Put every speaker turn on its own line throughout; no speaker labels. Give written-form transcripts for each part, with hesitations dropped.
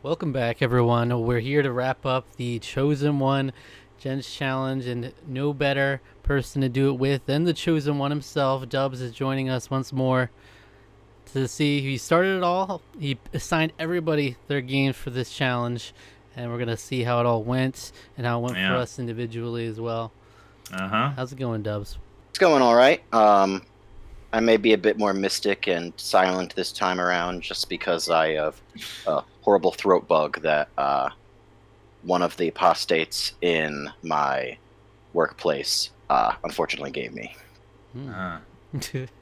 Welcome back, everyone. We're here to wrap up the Chosen One Gents Challenge, and no better person to do it with than the Chosen One himself. Dubs is joining us once more to see he started it all. He assigned everybody their games for this challenge, and we're going to see how it all went and how it went for us individually as well. How's it going, Dubs?
It's going all right. I may be a bit more mystic and silent this time around just because I have a horrible throat bug that one of the apostates in my workplace unfortunately gave me.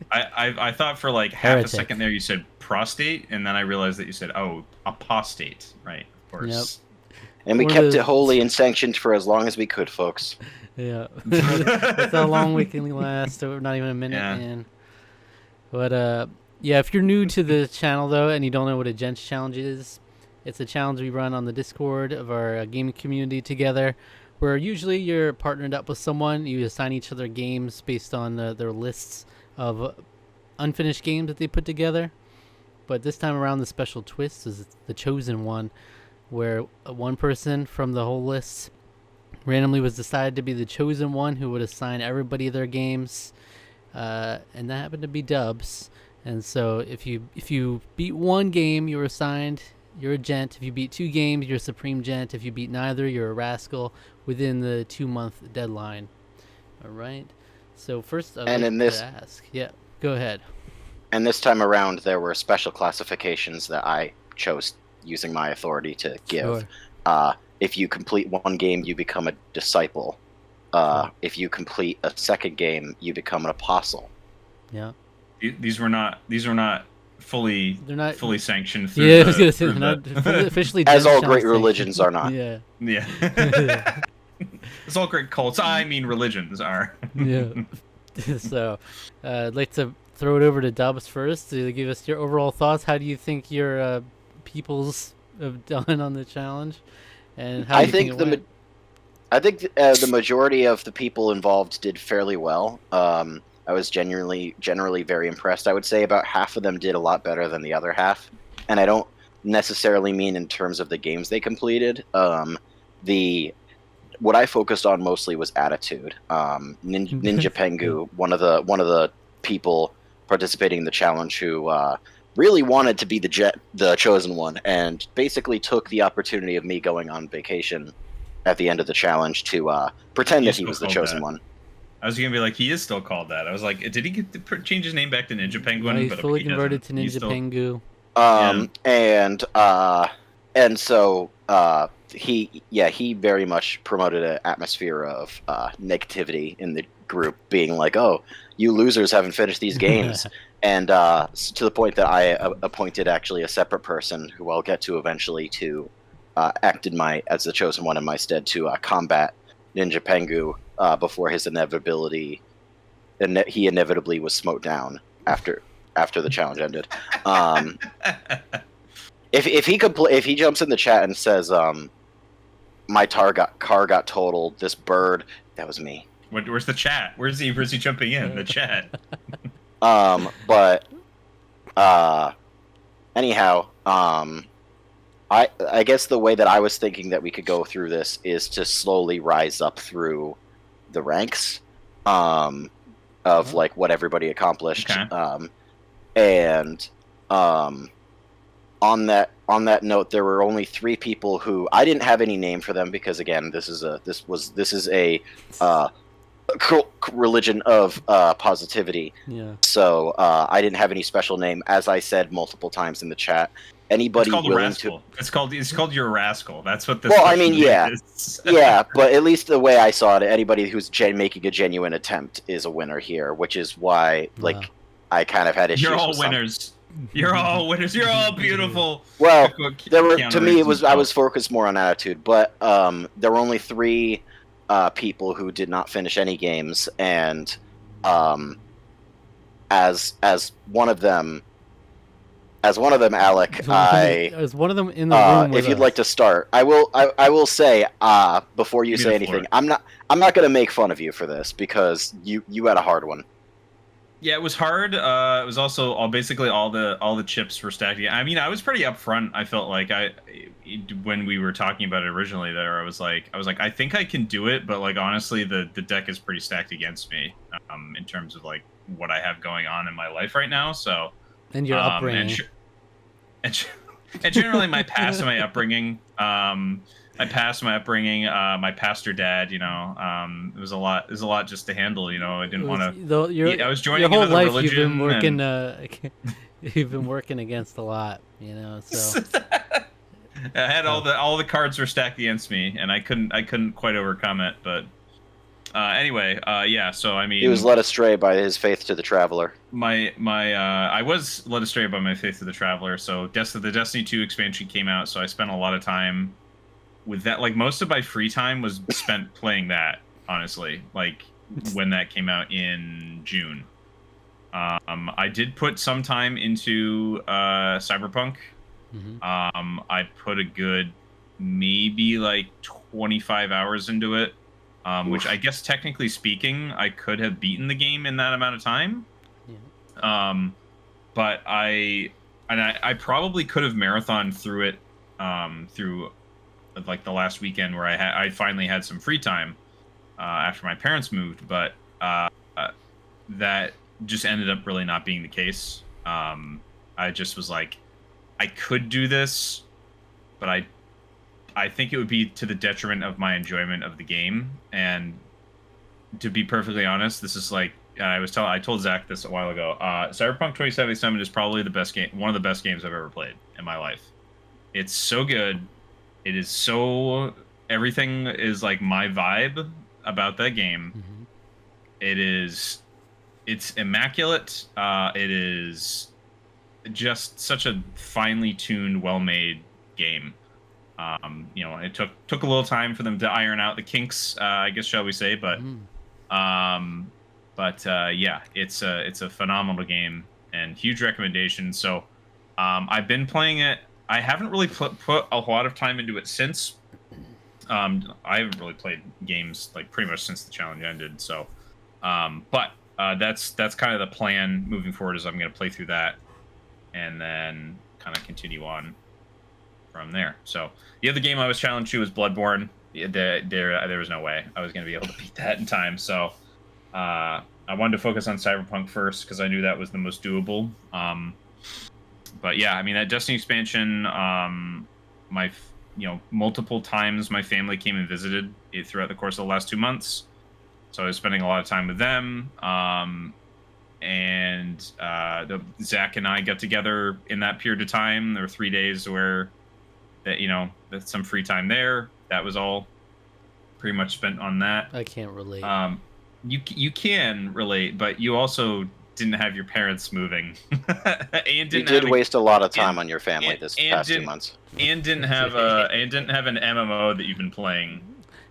I thought for like half a second there you said prostate, and then I realized that you said, oh, apostate, right? Of course.
Yep. And we kept it holy and sanctioned for as long as we could, folks.
Yeah. That's how long we can last. So not even a minute in. But yeah, if you're new to the channel though, and you don't know what a Gents challenge is, it's a challenge we run on the Discord of our gaming community together, where usually you're partnered up with someone. You assign each other games based on their lists of unfinished games that they put together. But this time around, the special twist is the Chosen One, where one person from the whole list randomly was decided to be the Chosen One who would assign everybody their games. And that happened to be Dubs. And so if you beat one game, you're assigned, you're a gent. If you beat two games, you're a supreme gent. If you beat neither, you're a rascal within the 2-month deadline. All right. So first, I'd like to ask. Yeah, go ahead.
And this time around, there were special classifications that I chose using my authority to give. Sure. If you complete one game, you become a disciple. If you complete a second game, you become an apostle.
Yeah.
These were not fully sanctioned. Through
I was gonna say they're not officially.
As all great religions are not.
Yeah.
As all great cults, I mean religions are.
Yeah. So, I'd like to throw it over to Dubs first to give us your overall thoughts. How do you think your peoples have done on the challenge, and how do you think it went?
I think the majority of the people involved did fairly well. I was generally very impressed. I would say about half of them did a lot better than the other half, and I don't necessarily mean in terms of the games they completed. What I focused on mostly was attitude. Ninja Pengu, one of the people participating in the challenge, who really wanted to be the chosen one, and basically took the opportunity of me going on vacation at the end of the challenge to pretend that he was the chosen one.
I was gonna be like, he is still called that. I was like, did he get to change his name back to Ninja Penguin?
No, he's fully converted to Ninja Pengu.
And so he very much promoted an atmosphere of negativity in the group, being like, oh, you losers haven't finished these games. And to the point that I appointed actually a separate person who I'll get to eventually to act as the chosen one in my stead to combat Ninja Pengu before his inevitability, and he inevitably was smote down after the challenge ended. If he jumps in the chat and says, "My car got totaled," this bird, that was me.
Where's the chat? Where's he jumping in the chat?
But anyhow, I guess the way that I was thinking that we could go through this is to slowly rise up through the ranks of like what everybody accomplished.
Okay.
And on that note, there were only 3 people who I didn't have any name for them because again, this is a religion of positivity.
Yeah.
So I didn't have any special name, as I said multiple times in the chat. Anybody willing to?
It's called you're a rascal. That's what this.
Well, I mean, yeah,
is.
Yeah, but at least the way I saw it, anybody who's making a genuine attempt is a winner here, which is why, like, I kind of had issues.
You're all winners. You're all winners. You're all beautiful.
Well, to me, I was focused more on attitude, but there were only 3 people who did not finish any games, and as one of them. As one of them, Alec,
as one of them in the room.
If you'd like to start, I will say before you say anything, I'm not going to make fun of you for this because you had a hard one.
Yeah, it was hard. It was also basically all the chips were stacked. I mean, I was pretty upfront. I felt like when we were talking about it originally, there I was like, I think I can do it, but like honestly, the deck is pretty stacked against me, in terms of like what I have going on in my life right now. So,
And your upbringing,
and generally my past and my upbringing. My pastor dad, it was a lot. It was a lot just to handle, I didn't want to. I was joining
your whole
another
life.
religion.
You've been working. You've been working against a lot, So
I had all the cards were stacked against me, and I couldn't quite overcome it. But anyway, yeah. So I mean,
he was led astray by his faith to the Traveler.
I was led astray by my faith to the Traveler. So the Destiny 2 expansion came out, so I spent a lot of time with that. Like most of my free time was spent playing that, honestly, like when that came out in June. I did put some time into Cyberpunk. I put a good maybe like 25 hours into it, which I guess technically speaking I could have beaten the game in that amount of time. But I probably could have marathoned through it through like the last weekend where I finally had some free time after my parents moved, but that just ended up really not being the case. I just was like, I could do this, but I think it would be to the detriment of my enjoyment of the game. And to be perfectly honest, this is like I told Zach this a while ago. Cyberpunk 2077 is probably the best game, one of the best games I've ever played in my life. It's so good. It is so everything is like my vibe about that game. It's immaculate. It is just such a finely tuned, well-made game. It took a little time for them to iron out the kinks, I guess, shall we say? But yeah, it's a phenomenal game and huge recommendation. So, I've been playing it. I haven't really put a lot of time into it since. I haven't really played games like pretty much since the challenge ended. So, but that's kind of the plan moving forward. Is I'm going to play through that and then kind of continue on from there. So the other game I was challenged to was Bloodborne. There was no way I was going to be able to beat that in time. So I wanted to focus on Cyberpunk first because I knew that was the most doable. But yeah, I mean, that Destiny expansion, multiple times my family came and visited it throughout the course of the last 2 months. So I was spending a lot of time with them. Zach and I got together in that period of time. There were 3 days where that's some free time there. That was all pretty much spent on that.
I can't relate.
You can relate, but you also didn't have your parents moving.
You did waste a lot of time on your family this past 2 months.
And didn't have an MMO that you've been playing.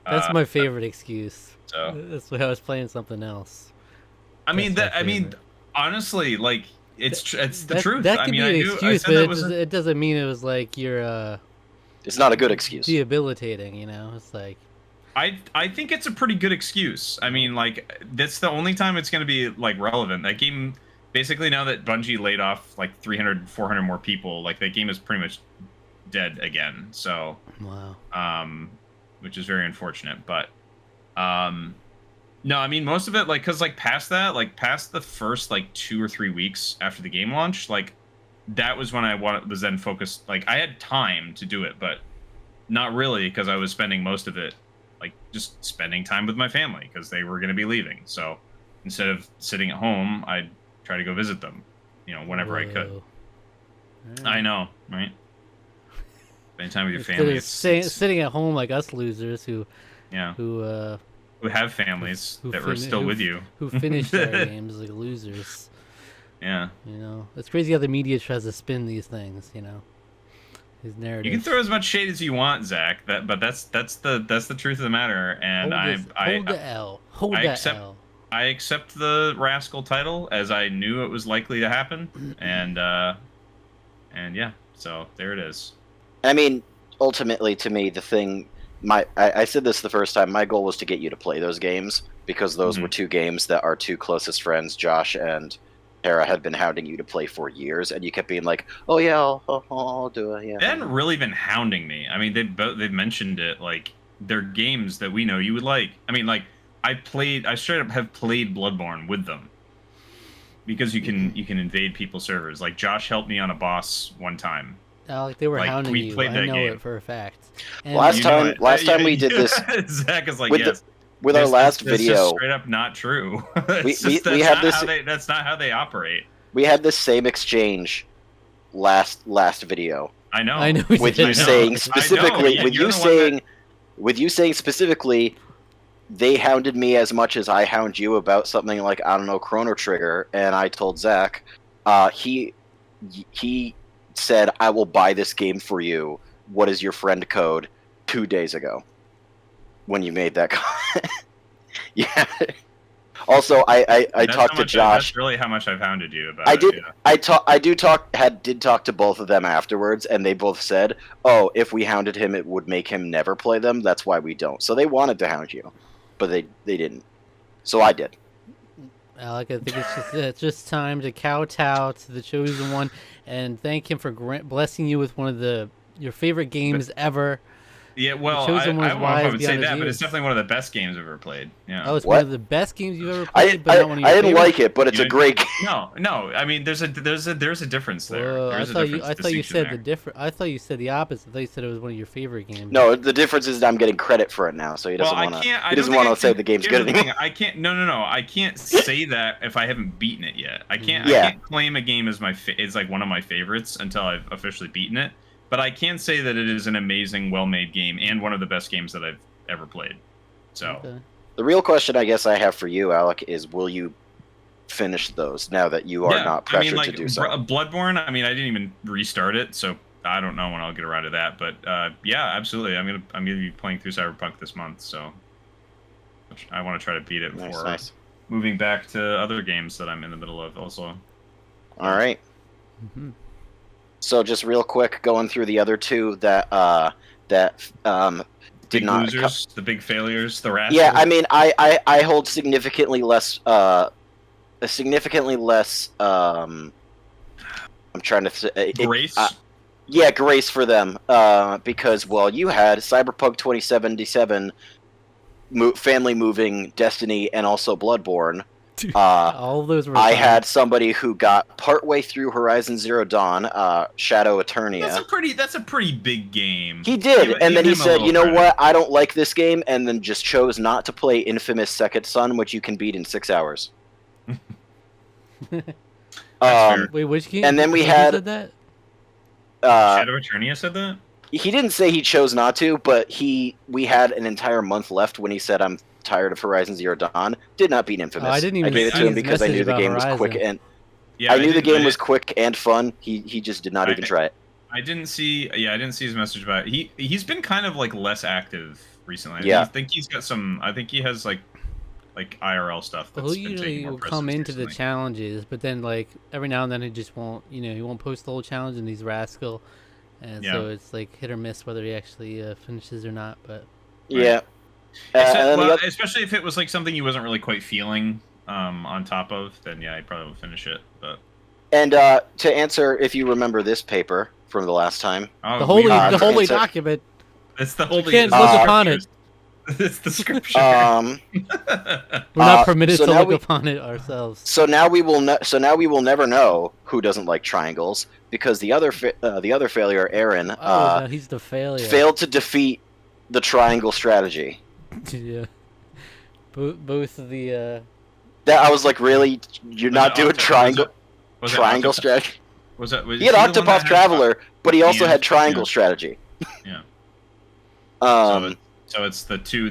That's my favorite excuse.
So
that's why I was playing something else.
Honestly, like it's the truth.
That can be an excuse, but it doesn't mean it was like you're.
It's not a good excuse.
Debilitating, It's like.
I think it's a pretty good excuse. I mean, like that's the only time it's going to be like relevant. That game, basically, now that Bungie laid off like 300, 400 more people, like that game is pretty much dead again. So.
Wow.
Which is very unfortunate, but. No, I mean, most of it, like, because, like, past the first, like, 2 or 3 weeks after the game launch, like, that was when I was then focused, like, I had time to do it, but not really, because I was spending most of it, like, just spending time with my family, because they were going to be leaving, so instead of sitting at home, I'd try to go visit them, whenever I could. Right. I know, right? Spending time with your family.
Sitting at home like us losers who
have families that were still with you. Who
finished their games like losers.
Yeah.
It's crazy how the media tries to spin these things, These narratives.
You can throw as much shade as you want, Zach, but that's the truth of the matter. And
hold the L.
I accept the Rascal title as I knew it was likely to happen. and yeah, so there it is.
I mean, ultimately to me the thing I said this the first time. My goal was to get you to play those games, because those were two games that our two closest friends, Josh and Tara, had been hounding you to play for years, and you kept being like, "Oh yeah, I'll do it." Yeah.
They hadn't really been hounding me. I mean, they've mentioned it, like they're games that we know you would like. I mean, like I straight up have played Bloodborne with them because you can invade people's servers. Like Josh helped me on a boss one time.
Alec, they were hounding you. I know it for a fact.
And last time we did this,
Zach is like,
with our last video,
just straight up not true.
we had this.
That's not how they operate.
We had this same exchange last video.
I know.
With you saying specifically, with you saying specifically, they hounded me as much as I hound you about something like, I don't know, Chrono Trigger, and I told Zach, he said, I will buy this game for you. What is your friend code? 2 days ago, when you made that comment. Yeah. Also, I talked to Josh.
That's really how much I've hounded you about.
I did talk to both of them afterwards, and they both said, "Oh, if we hounded him, it would make him never play them. That's why we don't." So they wanted to hound you, but they didn't. So I did.
Alec, I think it's just time to kowtow to the chosen one and thank him for blessing you with one of your favorite games ever.
Yeah, well, I don't know if I would say that, but it's definitely one of the best games I've ever played. Yeah.
Oh, it's one of the best games you've ever played, but not one of your
I didn't
favorites?
like it, but it's a great game.
No. I mean, there's a difference there.
Whoa, I thought you said I thought you said the opposite. I thought you said it was one of your favorite games.
No, the difference is that I'm getting credit for it now, so he doesn't want to. He doesn't want to say the game's good anymore.
I can't. No. I can't say that if I haven't beaten it yet. I can't claim a game as is like one of my favorites until I've officially beaten it. But I can say that it is an amazing, well-made game and one of the best games that I've ever played. So,
the real question I guess I have for you, Alec, is will you finish those now that you are not pressured to do so?
Bloodborne, I mean, I didn't even restart it, so I don't know when I'll get around to that. But yeah, absolutely, I'm gonna be playing through Cyberpunk this month, so I want to try to beat it before moving back to other games that I'm in the middle of also.
All right. Mm-hmm. So just real quick, going through the other two that did not
losers, the big failures, the rascals.
Yeah, I mean, I hold significantly less. I'm trying to say
grace.
Yeah, grace for them. Because you had Cyberpunk 2077, family moving, Destiny, and also Bloodborne.
All of those were
I had somebody who got partway through Horizon Zero Dawn, Shadow Eternia.
That's a pretty big game.
He did, and then he said, "You know what? I don't like this game," and then just chose not to play Infamous Second Son, which you can beat in 6 hours.
Wait, which game?
And then we had
said that?
Shadow Eternia said that.
He didn't say he chose not to, but we had an entire month left when he said, "I'm tired of Horizon Zero Dawn." Did not beat Infamous.
I didn't even
gave it to him because I knew the game was quick and I knew the game was quick and fun. He just did not even try it.
I didn't see his message about it. He's been kind of like less active recently.
Yeah.
I think he's got some. I think he has like IRL stuff. That's
he usually will come into the challenges, but then like every now and then he just won't. He won't post the whole challenge, and he's rascal, and so it's like hit or miss whether he actually finishes or not. But
yeah.
Especially if it was like something he wasn't really quite feeling on top of, then yeah, he probably would finish it. But
to answer, if you remember this paper from the last time,
the holy document.
It's the holy.
You can't look upon it.
It's the scripture.
We're not permitted to look upon it ourselves.
So now we will. Now we will never know who doesn't like triangles because the other failure, Aaron,
he's the failure.
Failed to defeat the triangle strategy.
Yeah. Both of the.
That I was like, really? You're not doing triangle strategy? He had Octopath Traveler, but he also had triangle strategy.
Yeah.
So
it's the two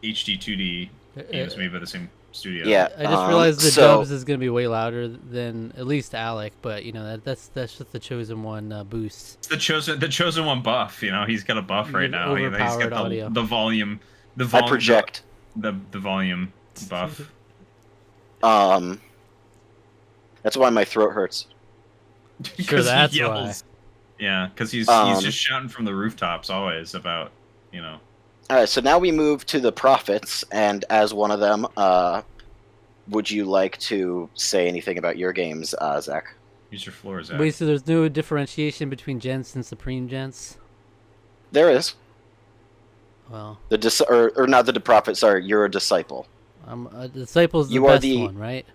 HD 2D games made by the same studio.
Yeah.
I just realized the dubs is gonna be way louder than at least Alec, but that's just the chosen one boost.
It's the chosen one buff. He's got a buff right now. He's got
audio.
the volume.
I project
the volume buff.
That's why my throat hurts.
Sure, that's why.
Yeah, because he's just shouting from the rooftops always about
All right, so now we move to the prophets, and as one of them, would you like to say anything about your games, Zach?
Use your floor, Zach.
Wait, so there's no differentiation between Gents and Supreme Gents?
There is.
Well,
or not the prophet. Sorry, you're a disciple.
a disciple's the
You are
best
the-
one, right?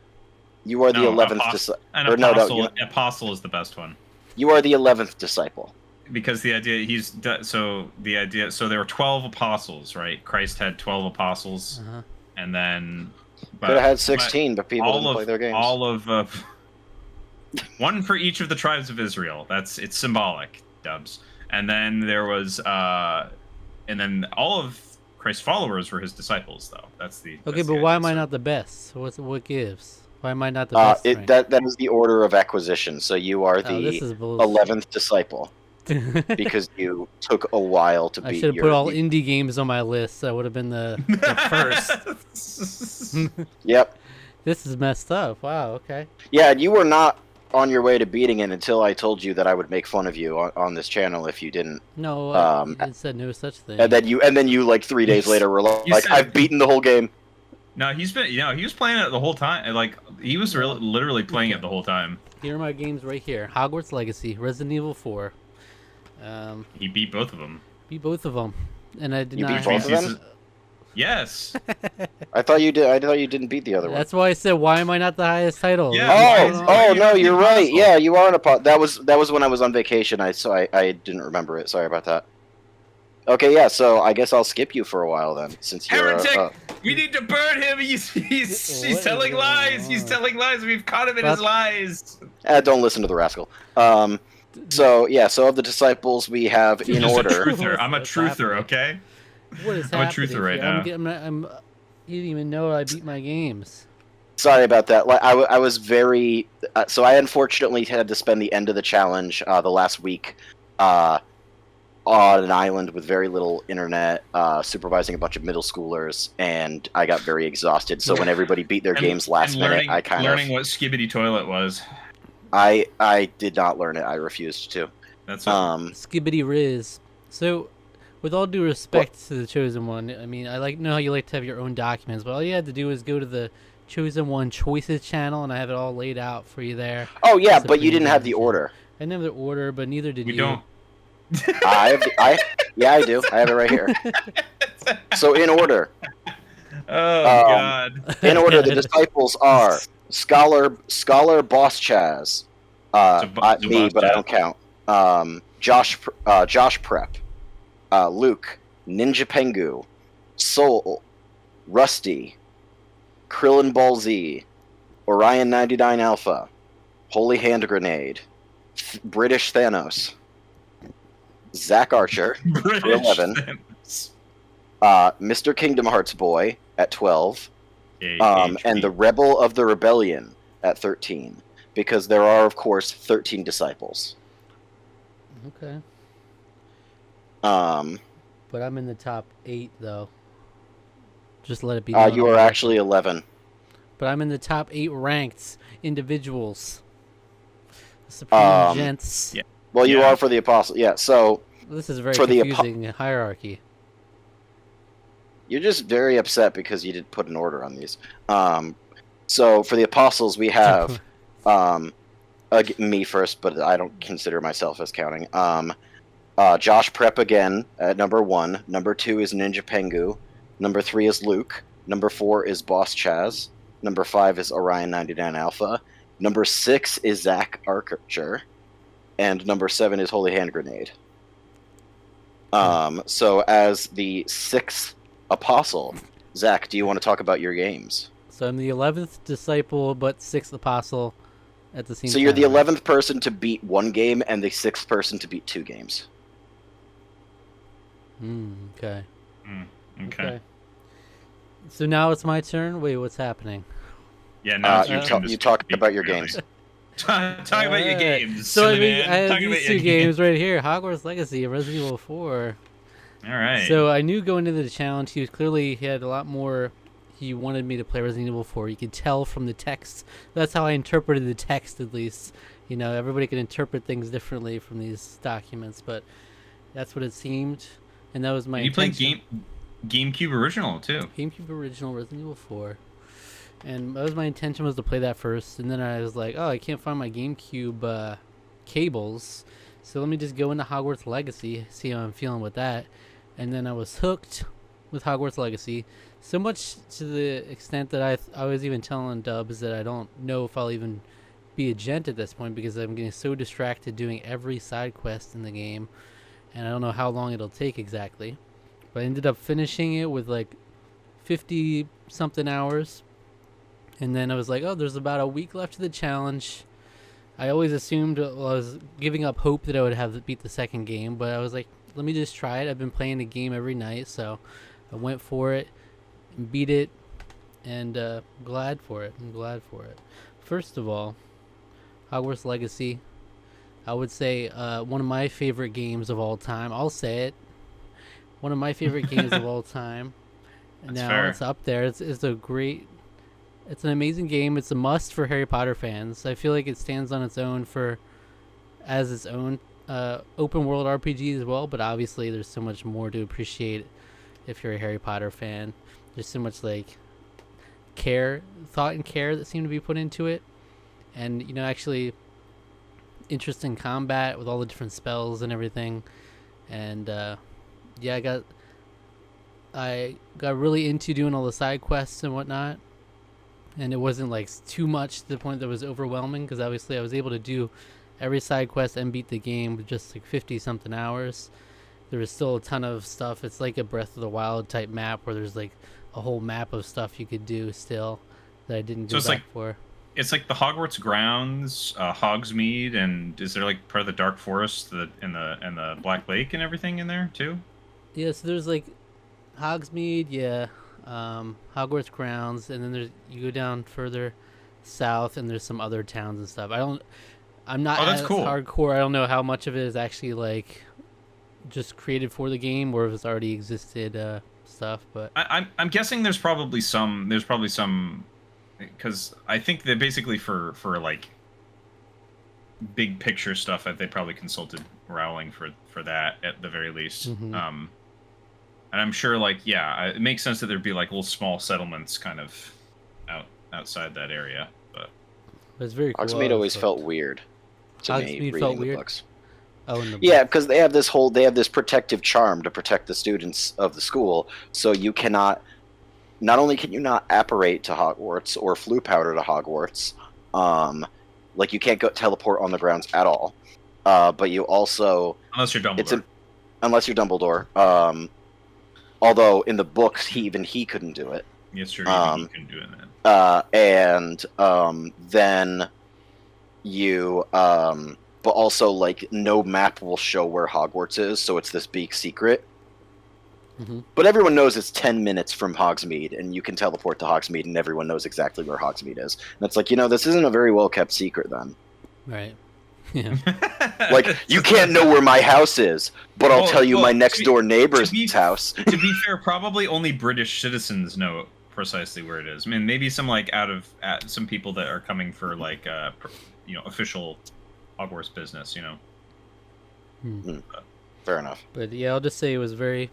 You are the 11th disciple.
Apostle is the best one.
You are the 11th disciple.
Because the idea so there were 12 apostles, right? Christ had 12 apostles,
Uh-huh.
and then
Could have had 16, but people didn't play their games.
all of one for each of the tribes of Israel. It's symbolic, Dubs. And then there was and then all of Christ's followers were his disciples, though.
Okay, but why am I not the best? What gives? Why am I not the best?
That is the order of acquisition. So you are the 11th disciple. Because you took a while to beat.
I should have put all indie games on my list. That would have been the first.
Yep.
This is messed up. Wow. Okay.
Yeah, and you were not on your way to beating it until I told you that I would make fun of you on this channel if you didn't.
No, I said no such thing.
And then you like 3 days later were like, I've beaten the whole game.
No, he was playing it the whole time. Like he was literally playing it the whole time.
Here are my games right here: Hogwarts Legacy, Resident Evil 4.
He beat both of them.
Beat both of them, and I did
You
not.
beat both of them?
Yes.
I thought you did. I thought you didn't beat the other one.
That's why I said, why am I not the highest title?
Yeah.
Oh no, you're right. Yeah, you are that was when I was on vacation. I didn't remember it. Sorry about that. Okay, yeah. So I guess I'll skip you for a while then, since you're.
Heretic! We need to burn him. He's telling lies. He's telling lies. We've caught him in his lies.
Don't listen to the rascal. So of the disciples we have in order.
I'm a truther, okay?
What is
I'm a
happening
truther right
here?
now.
You didn't even know I beat my games.
Sorry about that. I was very. So I unfortunately had to spend the end of the challenge the last week on an island with very little internet, supervising a bunch of middle schoolers, and I got very exhausted. So when everybody beat their games last minute, I kind of
learning what Skibbity Toilet was.
I did not learn it. I refused to.
That's
Skibbity Riz. So, with all due respect to the Chosen One, I mean, know how you like to have your own documents, but all you had to do is go to the Chosen One Choices channel, and I have it all laid out for you there.
Oh yeah, but you didn't have the order.
I didn't have the order, but neither did you.
We don't.
I do. I have it right here. So in order.
Oh God.
In order, the disciples are Scholar Boss Chaz. Me, but I don't count. Josh Prep. Luke, Ninja Pengu, Soul, Rusty, Krillin Ball Z, Orion 99 Alpha, Holy Hand Grenade, British Thanos, Zach Archer for 11, Mr. Kingdom Hearts Boy at 12, and the Rebel of the Rebellion at 13, because there are, of course, 13 disciples.
Okay.
But
I'm in the top 8 though. Just let it be.
You are actually 11.
But I'm in the top 8 ranked individuals. Supreme Gents.
Yeah.
Well, you are for the Apostle. Yeah. So
this is a very confusing hierarchy.
You're just very upset because you didn't put an order on these. So for the Apostles, we have me first, but I don't consider myself as counting. Josh Prep again at number 1. Number 2 is Ninja Pengu. Number 3 is Luke. Number 4 is Boss Chaz. Number 5 is Orion 99 Alpha. Number 6 is Zach Archer. And number 7 is Holy Hand Grenade. So as the 6th apostle, Zach, do you want to talk about your games?
So I'm the 11th disciple, but 6th apostle at the same time.
So you're the 11th person to beat 1 game and the 6th person to beat 2 games.
Okay.
Okay.
So now it's my turn? Wait, what's happening?
Yeah, now
you talk about your games.
Talk about your games.
So I have these 2 games right here: Hogwarts Legacy and Resident Evil 4.
All right.
So I knew going into the challenge, he had a lot more. He wanted me to play Resident Evil 4. You could tell from the text. That's how I interpreted the text, at least. You know, everybody can interpret things differently from these documents, but that's what it seemed, and that was my intention.
GameCube original too.
GameCube original Resident Evil 4. And that was my intention, was to play that first, and then I was like, oh, I can't find my GameCube cables, so let me just go into Hogwarts Legacy, see how I'm feeling with that. And then I was hooked with Hogwarts Legacy, so much to the extent that I was even telling Dubs that I don't know if I'll even be a gent at this point, because I'm getting so distracted doing every side quest in the game, and I don't know how long it'll take exactly. But I ended up finishing it with like 50 something hours. And then I was like, oh, there's about a week left to the challenge. I always assumed, well, I was giving up hope that I would have beat the second game, but I was like, let me just try it. I've been playing the game every night, so I went for it and beat it, and glad for it. I'm glad for it. First of all, Hogwarts Legacy, I would say one of my favorite games of all time. I'll say it. One of my favorite games of all time.
That's
now
fair.
It's up there. It's a great... It's an amazing game. It's a must for Harry Potter fans. I feel like it stands on its own as its own open world RPG as well, but obviously there's so much more to appreciate if you're a Harry Potter fan. There's so much like thought and care that seem to be put into it, and actually interesting combat with all the different spells and everything. And I got really into doing all the side quests and whatnot. And it wasn't like too much to the point that it was overwhelming, because obviously I was able to do every side quest and beat the game with just like 50 something hours. There was still a ton of stuff. It's like a Breath of the Wild type map where there's like a whole map of stuff you could do still that I didn't go back for.
It's like the Hogwarts grounds, Hogsmeade, and is there like part of the Dark Forest, and the Black Lake and everything in there too?
Yeah, so there's like Hogsmeade, Hogwarts grounds, and then you go down further south, and there's some other towns and stuff. I'm not
that's
as
cool.
hardcore. I don't know how much of it is actually like just created for the game, or if it's already existed stuff. But
I'm guessing there's probably some because I think that basically for like big picture stuff, that they probably consulted Rowling for that at the very least.
Mm-hmm.
And I'm sure, like, yeah, it makes sense that there'd be like little small settlements kind of outside that area. But
it's very cool.
Hogsmeade always felt weird to me reading the books.
Oh, in the
Yeah, because they have this protective charm to protect the students of the school, so you cannot. Not only can you not apparate to Hogwarts or flu powder to Hogwarts, like you can't go teleport on the grounds at all, but you also
unless you're Dumbledore.
Unless you're Dumbledore. Although in the books, he couldn't do it.
Yes, sure, he couldn't do it then.
And then you, but also like no map will show where Hogwarts is, so it's this big secret.
Mm-hmm.
But everyone knows it's 10 minutes from Hogsmeade, and you can teleport to Hogsmeade, and everyone knows exactly where Hogsmeade is. And it's like, this isn't a very well kept secret then.
Right. Yeah.
Like, you can't know where my house is, but I'll tell you my next door neighbor's house.
To be fair, probably only British citizens know precisely where it is. I mean, maybe some like some people that are coming for like official Hogwarts business.
Fair enough.
But yeah, I'll just say it was very,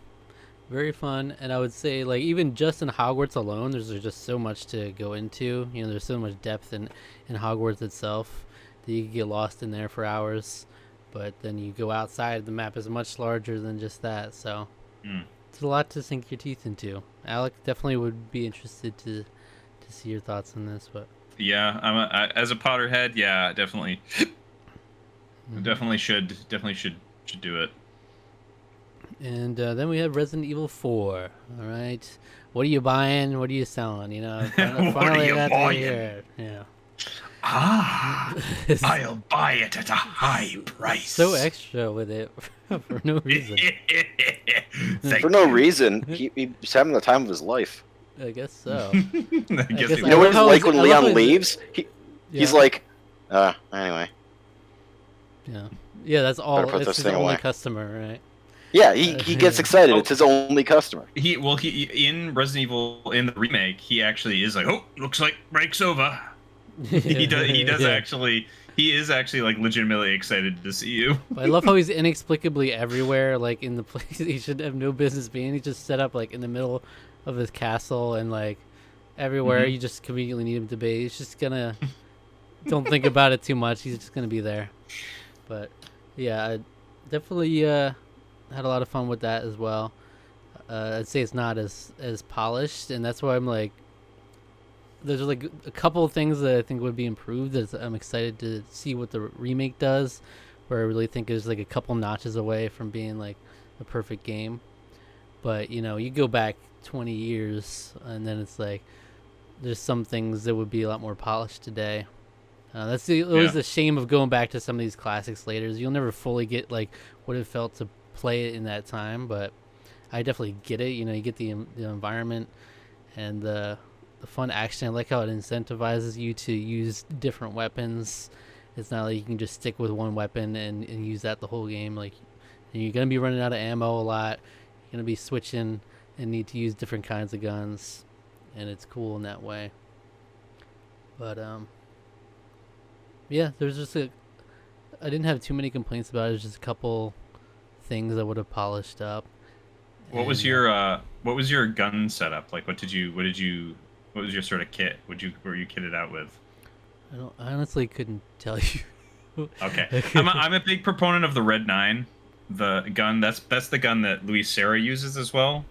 very fun, and I would say like even just in Hogwarts alone, there's just so much to go into. There's so much depth in Hogwarts itself. You could get lost in there for hours, but then you go outside, the map is much larger than just that, so it's a lot to sink your teeth into. Alec definitely would be interested to see your thoughts on this. But
yeah, as a Potterhead, yeah, definitely definitely should do it.
And then we have Resident Evil 4. All right, what are you buying, what are you selling? Finally
What are you buying?
Here. Yeah.
I'll buy it at a high price.
So extra with it for no reason.
For no reason. He's having the time of his life.
I guess so.
I guess
You know what it's like when Leon leaves? He's like, anyway.
Yeah, that's all.
Put
It's
this
his
thing
only
away.
customer, right?
Yeah, he gets excited. It's his only customer.
He in Resident Evil in the remake, he actually is like, oh, looks like break's over. He does actually. He is actually like legitimately excited to see you.
But I love how he's inexplicably everywhere, like in the place he should have no business being. He's just set up like in the middle of his castle and like everywhere you just conveniently need him to be. He's just gonna don't think about it too much. He's just gonna be there. But yeah, I definitely had a lot of fun with that as well. I'd say it's not as polished, and that's why I'm like, there's like a couple of things that I think would be improved. That I'm excited to see what the remake does, where I really think it's like a couple notches away from being like a perfect game. But you know, you go back 20 years, and then it's like there's some things that would be a lot more polished today. That's always the shame of going back to some of these classics later. Is you'll never fully get like what it felt to play it in that time, but I definitely get it. You know, you get the environment and the fun action. I like how it incentivizes you to use different weapons. It's not like you can just stick with one weapon and use that the whole game. Like, you're gonna be running out of ammo a lot. You're gonna be switching and need to use different kinds of guns, and it's cool in that way. But yeah, there's just I didn't have too many complaints about it. There's just a couple things I would have polished up.
What was your gun setup? Like, what was your sort of kit? Were you kitted out with?
I honestly couldn't tell you.
Okay, I'm a big proponent of the Red 9, the gun. That's the gun that Luis Serra uses as well.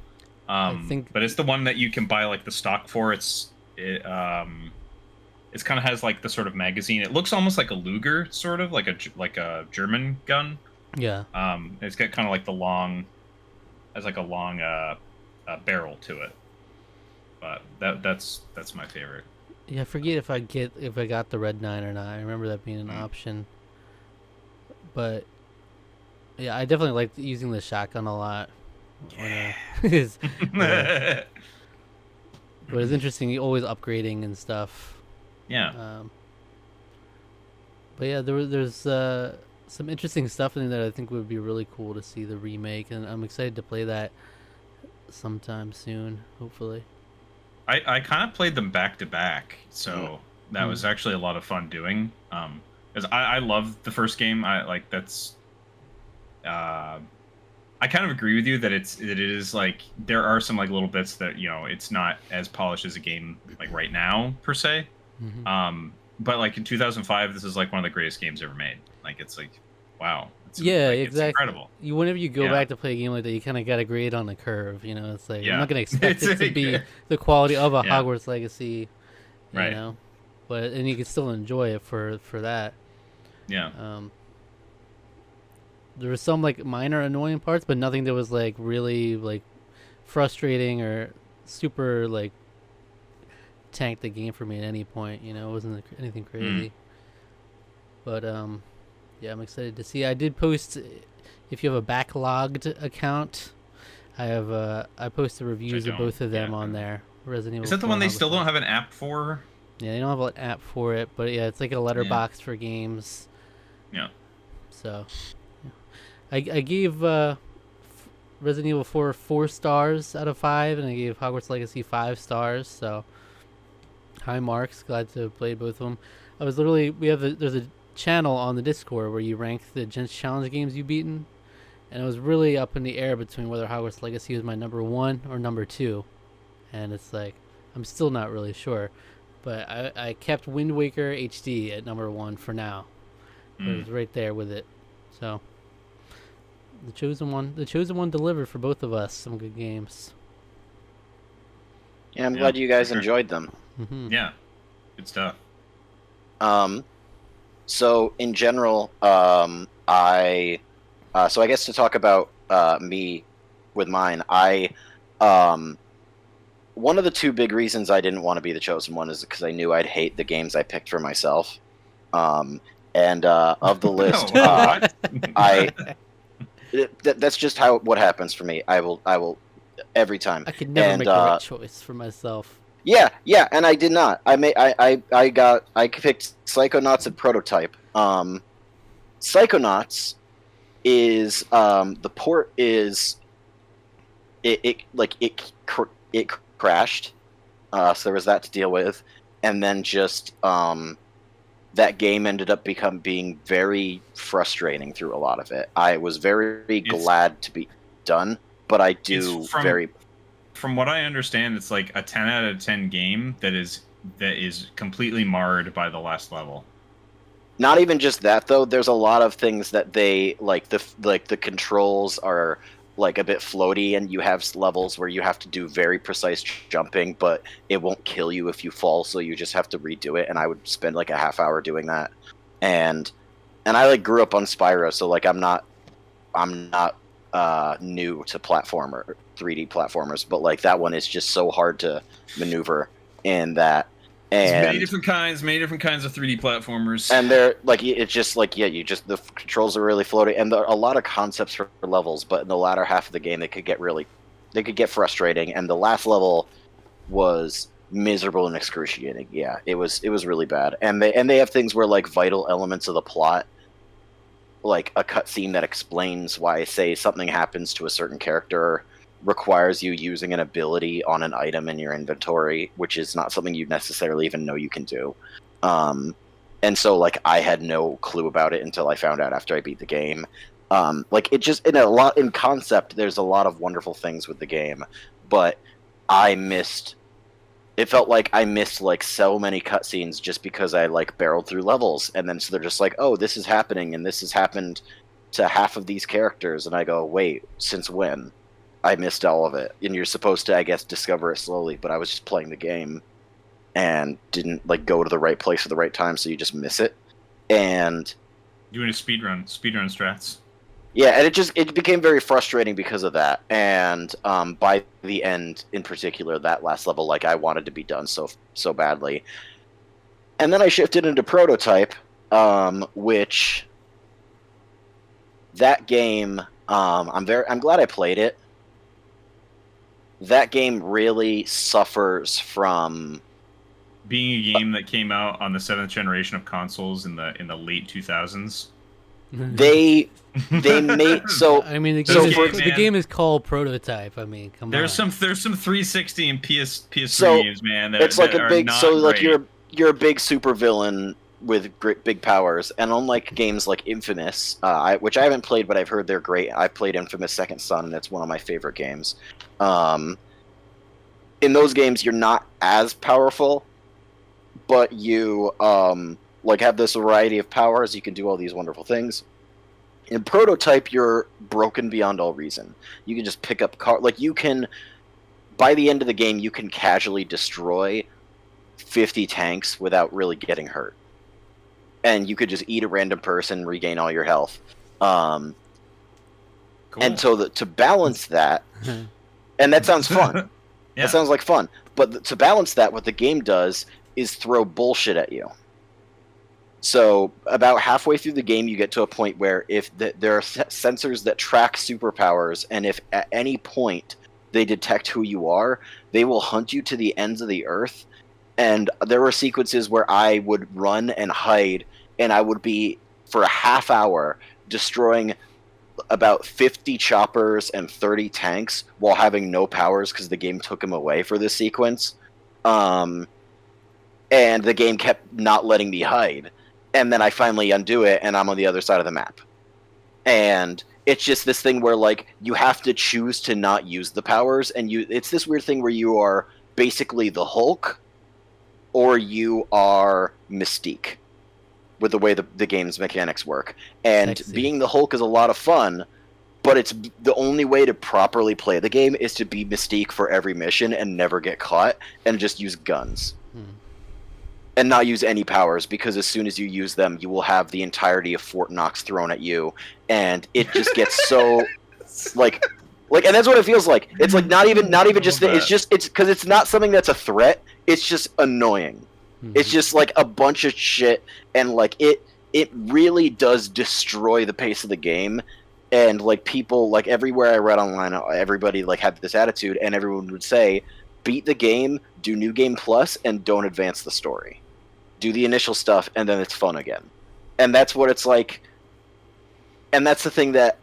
But it's the one that you can buy like the stock for. It kind of has like the sort of magazine. It looks almost like a Luger, sort of like a German gun.
Yeah.
It's got kind of like has like a long barrel to it. But that's my favorite.
Yeah, I forget if I got the Red 9 or not. I remember that being an option. But yeah, I definitely liked using the shotgun a lot. Yeah. But it's interesting. You're always upgrading and stuff.
Yeah.
But yeah, there's some interesting stuff in there that I think would be really cool to see the remake, and I'm excited to play that sometime soon, hopefully.
I kind of played them back to back, so that was actually a lot of fun doing. Because I love the first game. I kind of agree with you that it is like there are some like little bits that, you know, it's not as polished as a game like right now per se. Mm-hmm. But like in 2005, this is like one of the greatest games ever made. Like, it's like, wow.
Exactly.
It's incredible.
Whenever you go back to play a game like that, you kind of got to grade on the curve. You know, it's like I'm not gonna expect it to be the quality of a Hogwarts Legacy, you know, and you can still enjoy it for that.
Yeah.
There was some like minor annoying parts, but nothing that was like really like frustrating or super like tanked the game for me at any point. You know, it wasn't anything crazy. But yeah, I'm excited to see. I did post, if you have a backlogged account, I post the reviews of both of them on there. Resident Evil.
Is that the one they still don't have an app for?
Yeah, they don't have an app for it, but yeah, it's like a letterbox for games.
Yeah.
So, I gave Resident Evil 4 stars out of 5, and I gave Hogwarts Legacy 5 stars. So, high marks. Glad to have played both of them. I was literally there's a channel on the Discord where you rank the Gents Challenge games you've beaten, and it was really up in the air between whether Hogwarts Legacy was my number 1 or number 2, and it's like I'm still not really sure, but I kept Wind Waker HD at number 1 for now. It was right there with it. So the chosen one delivered for both of us some good games.
Yeah, I'm glad you guys enjoyed them.
Mm-hmm.
Yeah, good stuff.
So in general, I guess to talk about me with mine, one of the two big reasons I didn't want to be the chosen one is because I knew I'd hate the games I picked for myself. And of the list, that's just what happens for me. I will every time.
I could never make the right choice for myself.
Yeah, and I did not. I picked Psychonauts and Prototype. Psychonauts is the port is it crashed, so there was that to deal with, and then just that game ended up being very frustrating through a lot of it. I was very glad to be done, but I do
From what I understand, it's like a 10 out of 10 game that is completely marred by the last level.
Not even just that though. There's a lot of things that they the controls are like a bit floaty, and you have levels where you have to do very precise jumping, but it won't kill you if you fall, so you just have to redo it. And I would spend like a half hour doing that. And I like grew up on Spyro, so like I'm not new to 3D platformers, but like that one is just so hard to maneuver in that. And
there's many different kinds of 3D platformers,
and they're like, it's just like, the controls are really floaty, and there are a lot of concepts for levels, but in the latter half of the game they could get frustrating, and the last level was miserable and excruciating. Yeah, it was really bad. And they have things where like vital elements of the plot, like a cutscene that explains why, say, something happens to a certain character, requires you using an ability on an item in your inventory, which is not something you necessarily even know you can do. And so like I had no clue about it until I found out after I beat the game. Like it just in concept, there's a lot of wonderful things with the game, but it felt like I missed like so many cutscenes just because I like barreled through levels, and then so they're just like, oh, this is happening, and this has happened to half of these characters, and I go, wait, since when? I missed all of it. And you're supposed to, I guess, discover it slowly, but I was just playing the game and didn't like go to the right place at the right time, so you just miss it. And
doing a speedrun strats.
Yeah, and it became very frustrating because of that. And by the end, in particular, that last level, like I wanted to be done so badly. And then I shifted into Prototype, which that game, I'm glad I played it. That game really suffers from
being a game that came out on the 7th generation of consoles in the late 2000s.
They made so.
I mean, the game is called Prototype. I mean, come on.
There's some 360 and PS3 games, man.
It's like a big. So like you're a big supervillain with big powers, and unlike games like Infamous, which I haven't played, but I've heard they're great. I've played Infamous Second Son, and it's one of my favorite games. In those games, you're not as powerful, but you like have this variety of powers. You can do all these wonderful things. In Prototype, you're broken beyond all reason. You can just pick up like you can. By the end of the game, you can casually destroy 50 tanks without really getting hurt, and you could just eat a random person, regain all your health. Cool. And so to balance that, and that sounds fun. Yeah. That sounds like fun. But to balance that, what the game does is throw bullshit at you. So about halfway through the game, you get to a point where if there are sensors that track superpowers, and if at any point they detect who you are, they will hunt you to the ends of the earth. And there were sequences where I would run and hide, and I would be, for a half hour, destroying about 50 choppers and 30 tanks while having no powers because the game took them away for this sequence. And the game kept not letting me hide. And then I finally undo it, and I'm on the other side of the map. And it's just this thing where, like, you have to choose to not use the powers, and it's this weird thing where you are basically the Hulk, or you are Mystique, with the way the game's mechanics work. And being the Hulk is a lot of fun, but it's the only way to properly play the game is to be Mystique for every mission and never get caught, and just use guns. And not use any powers, because as soon as you use them, you will have the entirety of Fort Knox thrown at you, and it just gets so like, and that's what it feels like. It's like not even just it's because it's not something that's a threat. It's just annoying. It's just like a bunch of shit, and like it really does destroy the pace of the game. And like people, like everywhere I read online, everybody like had this attitude, and everyone would say, beat the game, do New Game Plus, and don't advance the story. Do the initial stuff, and then it's fun again. And that's what it's like. And that's the thing that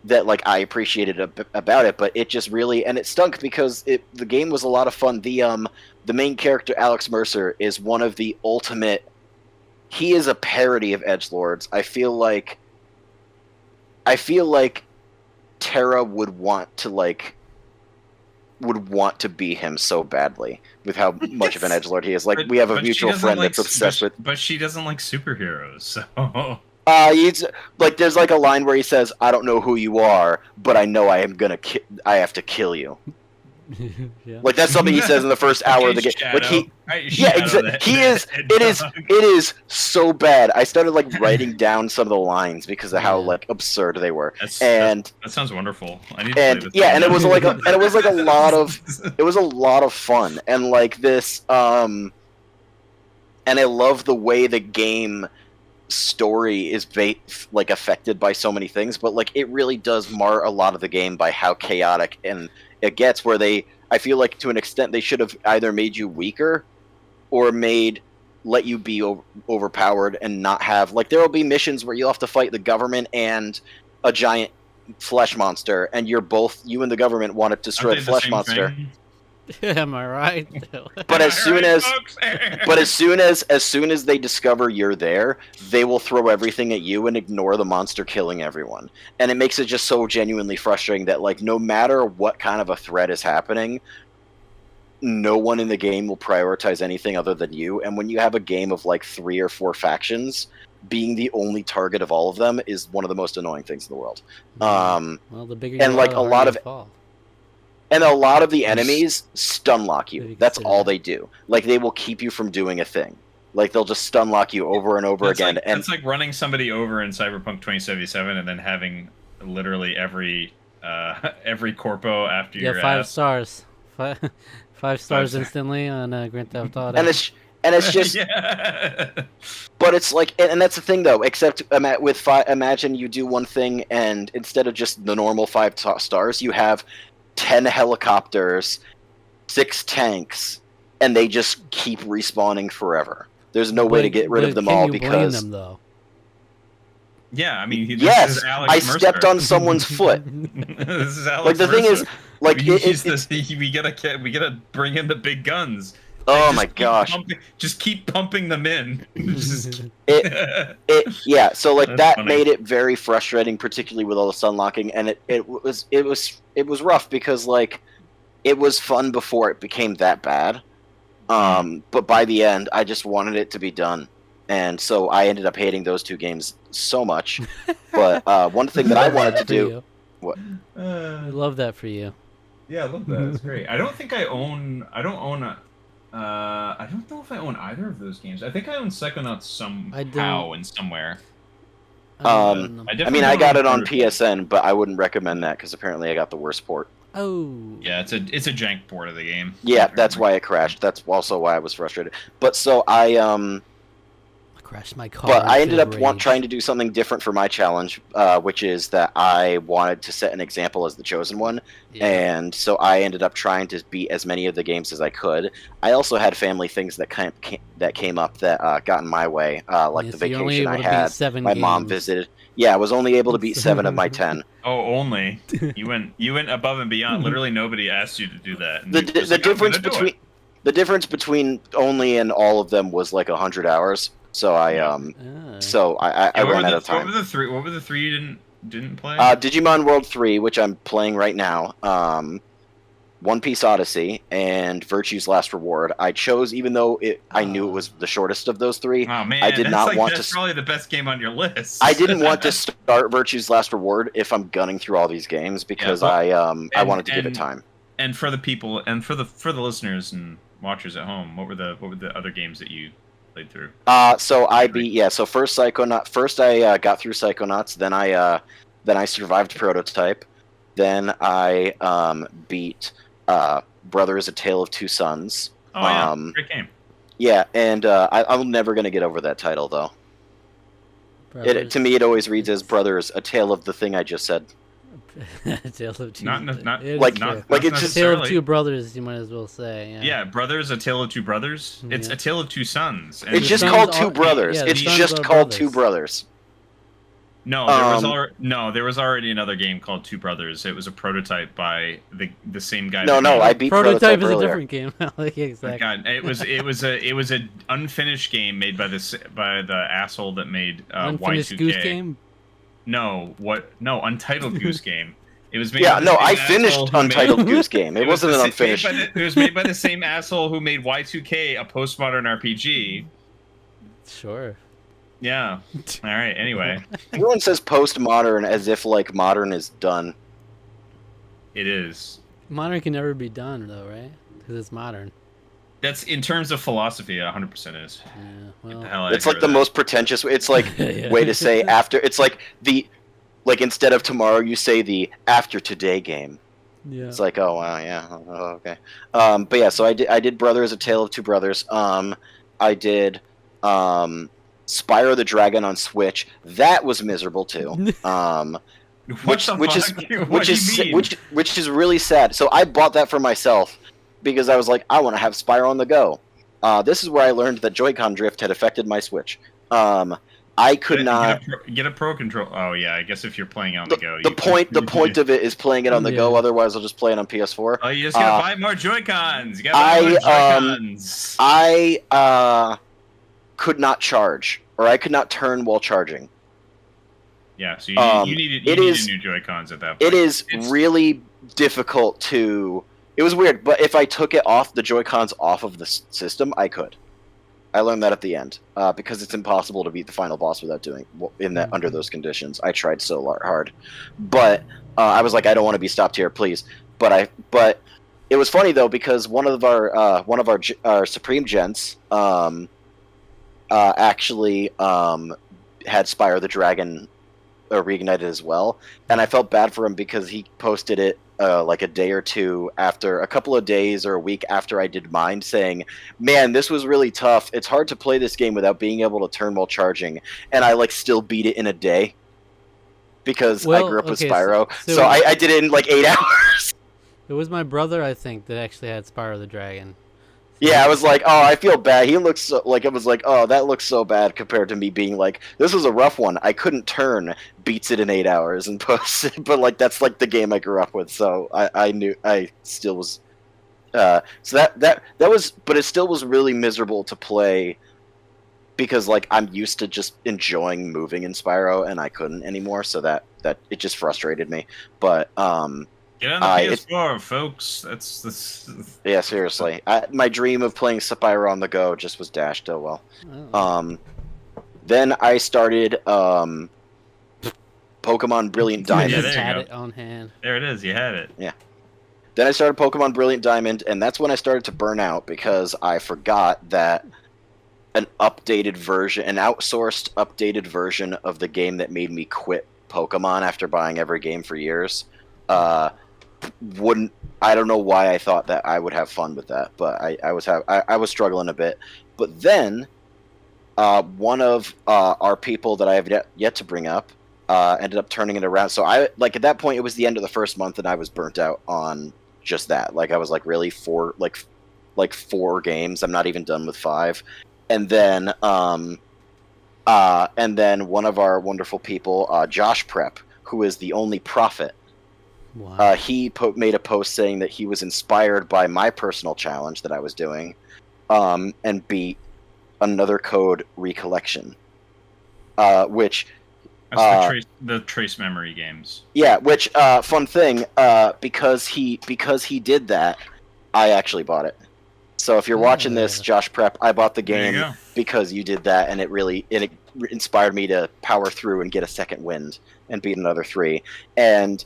that like I appreciated about it, but it just really, and it stunk because the game was a lot of fun. The main character, Alex Mercer, is one of the ultimate. He is a parody of edgelords. I feel like Terra would want to be him so badly with how much of an edgelord he is. Like, we have a mutual friend that's obsessed with.
But she doesn't like superheroes, so.
He's like, there's like a line where he says, "I don't know who you are, but I know I have to kill you."
Yeah.
Like, that's something he says in the first hour of the game. Like, it is so bad. I started like writing down some of the lines because of how like absurd they were.
That sounds wonderful. I need to play this
and it was like a lot of fun, and like this and I love the way the game story is like affected by so many things, but like it really does mar a lot of the game by how chaotic and it gets, where I feel like to an extent they should have either made you weaker or let you be overpowered and not have, like, there will be missions where you'll have to fight the government and a giant flesh monster, and you and the government want to destroy the flesh monster.
Am I right?
But as soon as they discover you're there, they will throw everything at you and ignore the monster killing everyone. And it makes it just so genuinely frustrating that, like, no matter what kind of a threat is happening, no one in the game will prioritize anything other than you. And when you have a game of like 3 or 4 factions, being the only target of all of them is one of the most annoying things in the world.
Well, the bigger
and
you
like
are,
a lot of
fall.
And a lot of the enemies stun lock you. That's all they do. Like, they will keep you from doing a thing. Like, they'll just stun lock you over and over again.
And it's like running somebody over in Cyberpunk 2077 and then having literally every corpo after your
5 stars. 5 stars instantly on Grand Theft Auto.
And it's just
yeah.
But it's like, and that's the thing though, except imagine you do one thing and instead of just the normal 5 stars, you have 10 helicopters, 6 tanks, and they just keep respawning forever. There's no way to get rid of them all because.
Blame them, though?
Yeah, I mean,
yes,
I
stepped on someone's foot.
This is Alex
like the
Mercer.
thing is, like
we gotta bring in the big guns.
Oh my gosh!
Just keep pumping them in.
Yeah. So like
That's
that
funny.
made it very frustrating, particularly with all the sun locking, and it was rough because like it was fun before it became that bad. But by the end, I just wanted it to be done, and so I ended up hating those 2 games so much. But one thing that I wanted to do. What?
I love that for you.
Yeah, I love that. It's great. I don't think I own. I don't know if I own either of those games. I think I own Psychonauts somehow and somewhere.
I got it on PSN, but I wouldn't recommend that because apparently I got the worst port.
Oh.
Yeah, it's a jank port of the game.
Yeah, that's why it crashed. That's also why I was frustrated. But so I
crashed my car.
But I ended up trying to do something different for my challenge, which is that I wanted to set an example as the chosen one, and so I ended up trying to beat as many of the games as I could. I also had family things that came up that got in my way, like the vacation I had. My mom visited. Yeah, I was only able to beat 7 of my 10.
Oh, only you went above and beyond. Literally, nobody asked you to do that.
The difference between only and all of them was like 100 hours. So I ran out of time.
What were the three you didn't play?
Digimon World 3, which I'm playing right now. One Piece Odyssey and Virtue's Last Reward. I chose, even though I knew it was the shortest of those 3.
Oh man,
I did not want
that's probably the best game on your list.
I didn't want to start Virtue's Last Reward if I'm gunning through all these games because I wanted to give it time.
And for the people and for the listeners and watchers at home, what were the other games that you played through?
So I beat So first Psychonaut. First I got through Psychonauts. Then I survived Prototype. Then I beat Brothers: A Tale of Two Sons.
Oh yeah, great game.
Yeah, and I'm never gonna get over that title though. To me, it always reads as Brothers: A Tale of the thing I just said.
A Tale of Two.
It's
just a Tale of Two Brothers. You might as well say.
Yeah, Brothers: A Tale of Two Brothers. It's A Tale of Two Sons. And
it's just called Two Brothers. It's just called Two Brothers.
No, there was already another game called Two Brothers. It was a prototype by the same guy.
No, I beat
Prototype is
earlier.
a different game. Exactly.
God, it was a unfinished game made by the asshole that made
Unfinished
Y2K.
Goose Game.
No, Untitled Goose Game. It was made.
Yeah,
by the same
I finished
asshole who
Untitled
made,
Goose Game. It wasn't an unfinished.
It was made by the same asshole who made Y2K, a postmodern RPG.
Sure.
Yeah. All right. Anyway,
Everyone says postmodern as if like modern is done.
it is.
Modern can never be done though, right? Because it's modern.
That's in terms of philosophy. 100% is.
Yeah. Well.
Get the hell out
It's
of
like
here
the
with
most pretentious. It's like
Yeah.
way to say after. It's like instead of tomorrow, you say the after today game.
Yeah.
It's like, oh wow, yeah, oh, okay. But yeah, so I did Brothers: A Tale of Two Brothers. I did Spyro the Dragon on Switch. That was miserable too.
that.
Which
What do you mean?
which is really sad. So I bought that for myself because I was like, I want to have Spyro on the go. This is where I learned that Joy-Con drift had affected my Switch. I could not
get a pro control. Oh yeah, I guess if you're playing on the go.
The point of it is playing it on the go. Otherwise, I'll just play it on PS4.
Oh, you just gotta buy more Joy-Cons. You gotta buy more Joy-Cons.
I could not charge, or I could not turn while charging.
Yeah, so you needed new Joy-Cons at that point.
It is really difficult to. It was weird, but if I took the Joy-Cons off of the system, I could. I learned that at the end because it's impossible to beat the final boss without doing under those conditions. I tried so hard, but I was like, I don't want to be stopped here, please. But it was funny though because one of our Supreme Gents actually had Spyro the Dragon reignited as well, and I felt bad for him because he posted it like a day or two after, a couple of days or a week after I did mine, saying, man, this was really tough. It's hard to play this game without being able to turn while charging, and I like still beat it in a day because I grew up with Spyro. So I did it in like 8 hours.
It was my brother, I think, that actually had Spyro the Dragon.
Yeah, I was like, oh, I feel bad. He looks so, like, it was like, oh, that looks so bad compared to me being like, this was a rough one. I couldn't turn, beats it in 8 hours and posts it, but like that's like the game I grew up with, so I knew I still was. So that was, but it still was really miserable to play because like I'm used to just enjoying moving in Spyro and I couldn't anymore, so that it just frustrated me. But
get on the PS4, folks. That's
yeah, seriously. My dream of playing Spyro on the go just was dashed. Oh well.
Oh.
Then I started Pokemon Brilliant Diamond.
Yeah,
Just
there you
had
go.
it on hand.
there it is. You had it.
Yeah. Then I started Pokemon Brilliant Diamond, and that's when I started to burn out because I forgot that an outsourced updated version of the game that made me quit Pokemon after buying every game for years wouldn't. I don't know why I thought that I would have fun with that, but I was struggling a bit. But then one of our people that I have yet to bring up ended up turning it around. So I like at that point it was the end of the first month and I was burnt out on just that. Like I was like really four games. I'm not even done with 5. And then one of our wonderful people, Josh Prep, who is the only prophet.
Wow.
He made a post saying that he was inspired by my personal challenge that I was doing, and beat Another Code Recollection, which
That's the trace memory games.
Yeah, which fun thing, because he did that, I actually bought it. So if you're watching this, Josh Prep, I bought the game because you did that, and it inspired me to power through and get a second wind and beat another 3. And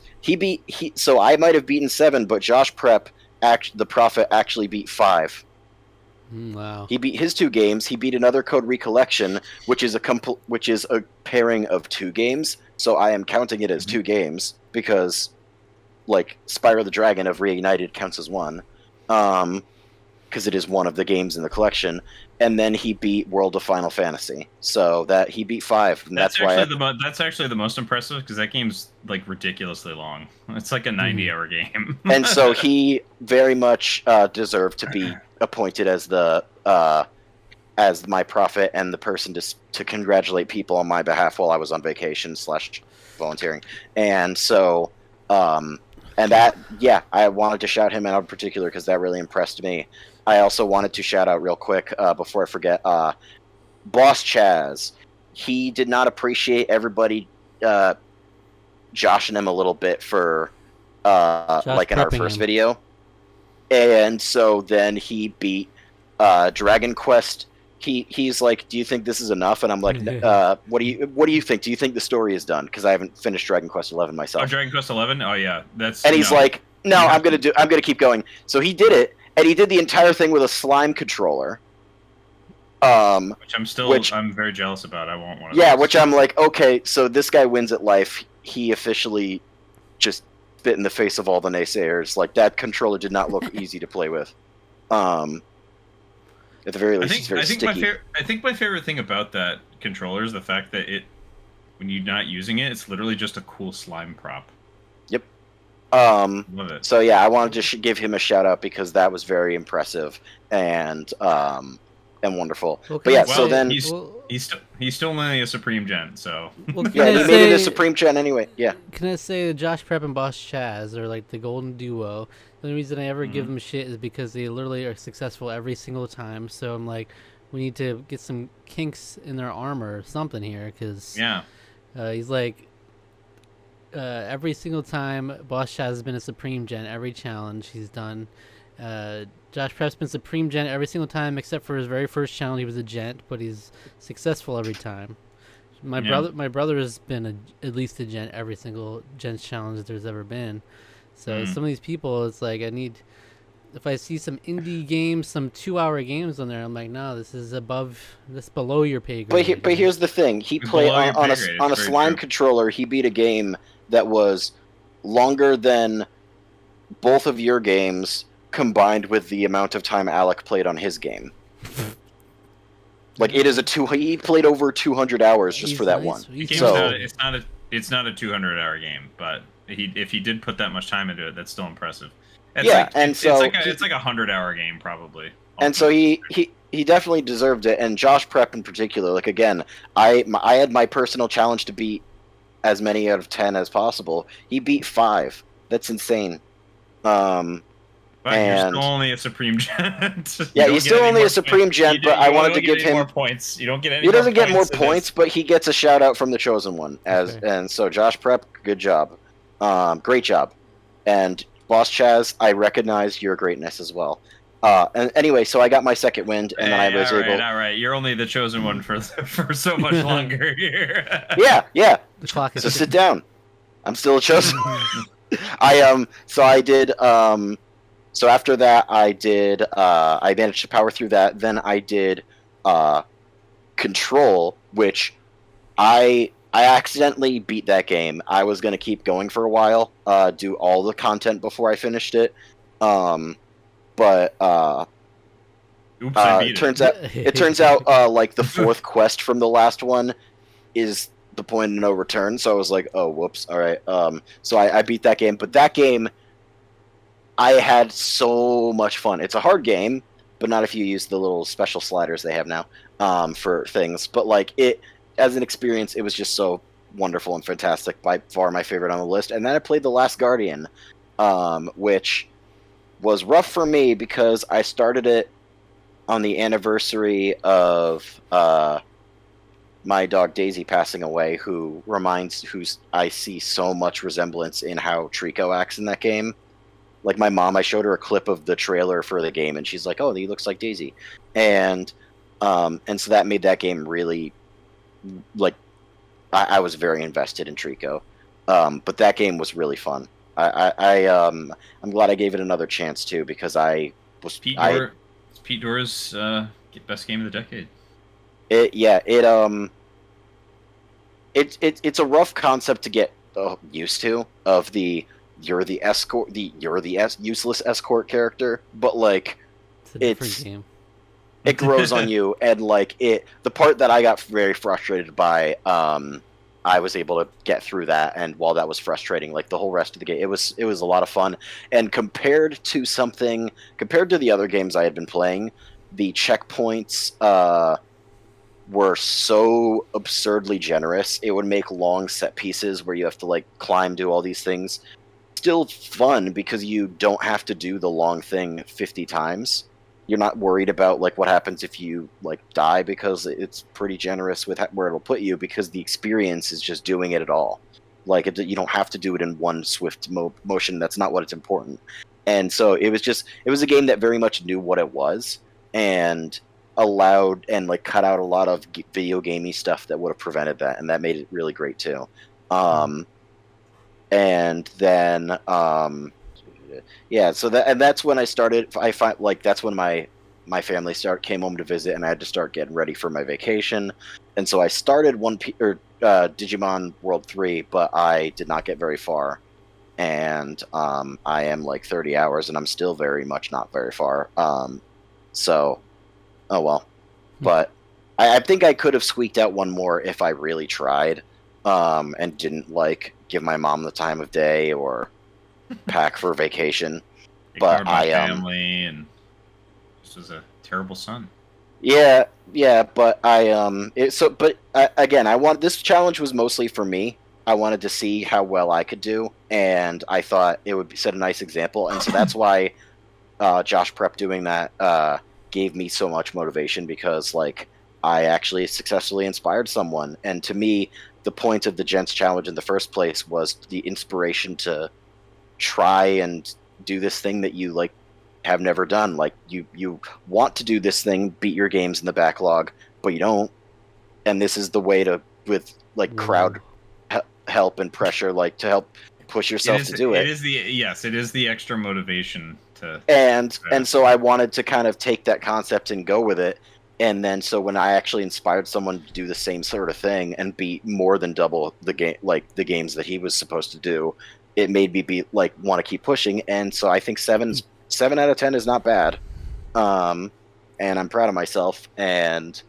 so I might have beaten 7, but Josh Prep, the Prophet, actually beat 5.
Wow.
He beat his 2 games. He beat Another Code Recollection, which is a pairing of 2 games. So I am counting it as 2 games because, like, Spyro the Dragon of Reignited counts as 1, because it is one of the games in the collection. And then he beat World of Final Fantasy, so that he beat 5. And that's why
that's actually the most impressive because that game's like ridiculously long. It's like a 90-hour game.
And so he very much deserved to be appointed as the as my prophet and the person to congratulate people on my behalf while I was on vacation / volunteering. And so, and that, yeah, I wanted to shout him out in particular because that really impressed me. I also wanted to shout out real quick before I forget, Boss Chaz. He did not appreciate everybody joshing him a little bit for like in our first video. And so then he beat Dragon Quest. He's like, "Do you think this is enough?" And I'm like, "What do you think? Do you think the story is done?" Because I haven't finished Dragon Quest 11 myself.
Oh, Dragon Quest 11? Oh yeah, that's.
And he's like, "No, I'm gonna keep going." So he did it, and he did the entire thing with a slime controller.
Which I'm very jealous about. I want one of those.
Yeah, which I'm like, okay, so this guy wins at life. He officially just spit in the face of all the naysayers. Like, that controller did not look easy to play with. At the very least, it's very sticky.
I think my favorite thing about that controller is the fact that when you're not using it, it's literally just a cool slime prop.
Yep.
Love it.
So yeah, I wanted to give him a shout out because that was very impressive and wonderful. Okay. But yeah, so then
he's still only a Supreme Gen, so
yeah, he made it a Supreme Gen anyway. Yeah.
Can I say Josh Prep and Boss Chaz are like the golden duo? The only reason I ever give them shit is because they literally are successful every single time. So I'm like, we need to get some kinks in their armor or something here, because he's like, every single time Boss Chaz has been a Supreme Gen, every challenge he's done. Josh Prep's been Supreme Gen every single time except for his very first challenge. He was a Gent, but he's successful every time. My brother has been at least a Gent every single Gent challenge there's ever been. So some of these people, it's like if I see some indie games, some 2-hour games on there, I'm like, no, this is below your pay grade.
But here's the thing: he played on a slime controller. He beat a game that was longer than both of your games combined with the amount of time Alec played on his game. Like, it is he played over 200 hours just for that one.
It's not a 200-hour game, but if he did put that much time into it, that's still impressive. It's like a 100-hour game probably.
And so he definitely deserved it. And Josh Prep in particular, like, again, I had my personal challenge to beat as many out of 10 as possible. He beat 5. That's insane.
But you're still only a Supreme Gen.
Yeah, he's still only a Supreme Gen, but I wanted to give him
more points. You don't get any.
He doesn't get more points, but he gets a shout out from the Chosen One. And so Josh Prep, good job, great job, and Boss Chaz, I recognize your greatness as well. And anyway, so I got my second wind, and then I was able.
All right, you're only the Chosen One for so much longer here.
Yeah.
The clock is.
So sit down. I'm still a Chosen. So after that, I managed to power through that. Then I did Control, which I accidentally beat that game. I was going to keep going for a while, do all the content before I finished it. But
oops, I beat
it turns out like the fourth quest from the last one is the point of no return. So I was like, oh, whoops. All right. So I beat that game. But that game, I had so much fun. It's a hard game, but not if you use the little special sliders they have now for things. But like, it as an experience, it was just so wonderful and fantastic. By far my favorite on the list. And then I played The Last Guardian, which was rough for me because I started it on the anniversary of my dog Daisy passing away, who I see so much resemblance in how Trico acts in that game. Like, my mom, I showed her a clip of the trailer for the game, and she's like, "Oh, he looks like Daisy," and so that made that game really, like, I was very invested in Trico, but that game was really fun. I'm glad I gave it another chance too, because
Pete Dora's best game of the decade.
It's a rough concept to get used to, of you're the useless escort character, but like it's
game.
It grows on you, and like the part that I got very frustrated by, I was able to get through that, and while that was frustrating, like the whole rest of the game, it was a lot of fun. And compared to the other games I had been playing, the checkpoints were so absurdly generous. It would make long set pieces where you have to like climb, do all these things. Still fun because you don't have to do the long thing 50 times. You're not worried about like what happens if you like die, because it's pretty generous with where it'll put you, because the experience is just doing it at all. Like you don't have to do it in one swift motion. That's not what it's important. And so it was a game that very much knew what it was and allowed and like cut out a lot of video gamey stuff that would have prevented that, and that made it really great too. And then yeah, so that's when I started. I find like that's when my family came home to visit, and I had to start getting ready for my vacation. And so I started Digimon World 3, but I did not get very far. And I am like 30 hours, and I'm still very much not very far. So, oh well. But I think I could have squeaked out one more if I really tried, and didn't like give my mom the time of day or pack for vacation. But I
family and this was a terrible son.
Yeah, but again, this challenge was mostly for me. I wanted to see how well I could do, and I thought it would set a nice example, and so that's why Josh Prep doing that gave me so much motivation, because like I actually successfully inspired someone. And to me, the point of the Gents challenge in the first place was the inspiration to try and do this thing that you like have never done. Like you want to do this thing, beat your games in the backlog, but you don't. And this is the way to, with like crowd help and pressure, like to help push yourself to do it.
It is the extra motivation to.
And so I wanted to kind of take that concept and go with it. And then so when I actually inspired someone to do the same sort of thing and beat more than double the game, like the games that he was supposed to do, it made me want to keep pushing. And so I think 7 out of 10 is not bad. And I'm proud of myself. And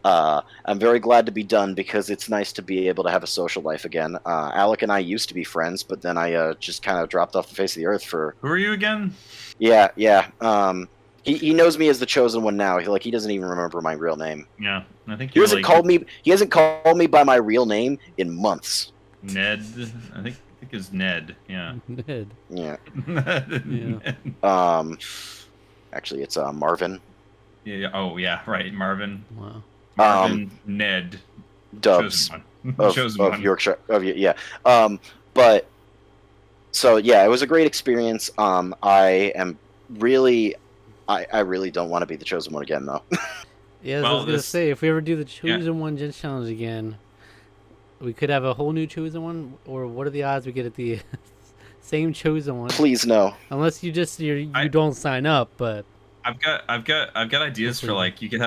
I'm very glad to be done, because it's nice to be able to have a social life again. Alec and I used to be friends, but then I just kind of dropped off the face of the earth for.
Who are you again?
Yeah. He knows me as the Chosen One now. He doesn't even remember my real name.
Yeah, I think
he hasn't called me. He hasn't called me by my real name in months.
Ned, I think it's Ned. Yeah.
Ned.
Yeah.
Yeah.
Actually, it's Marvin.
Yeah. Oh, yeah. Right, Marvin.
Wow.
Marvin, Ned.
Dubs
Chosen one.
of Yorkshire. Yeah. But so yeah, it was a great experience. I really don't want to be the Chosen One again, though.
Yeah, I was gonna say, if we ever do the Chosen One Gents Challenge again, we could have a whole new Chosen One. Or what are the odds we get at the same Chosen One?
Please no.
Unless you don't sign up, but.
I've got ideas for like you could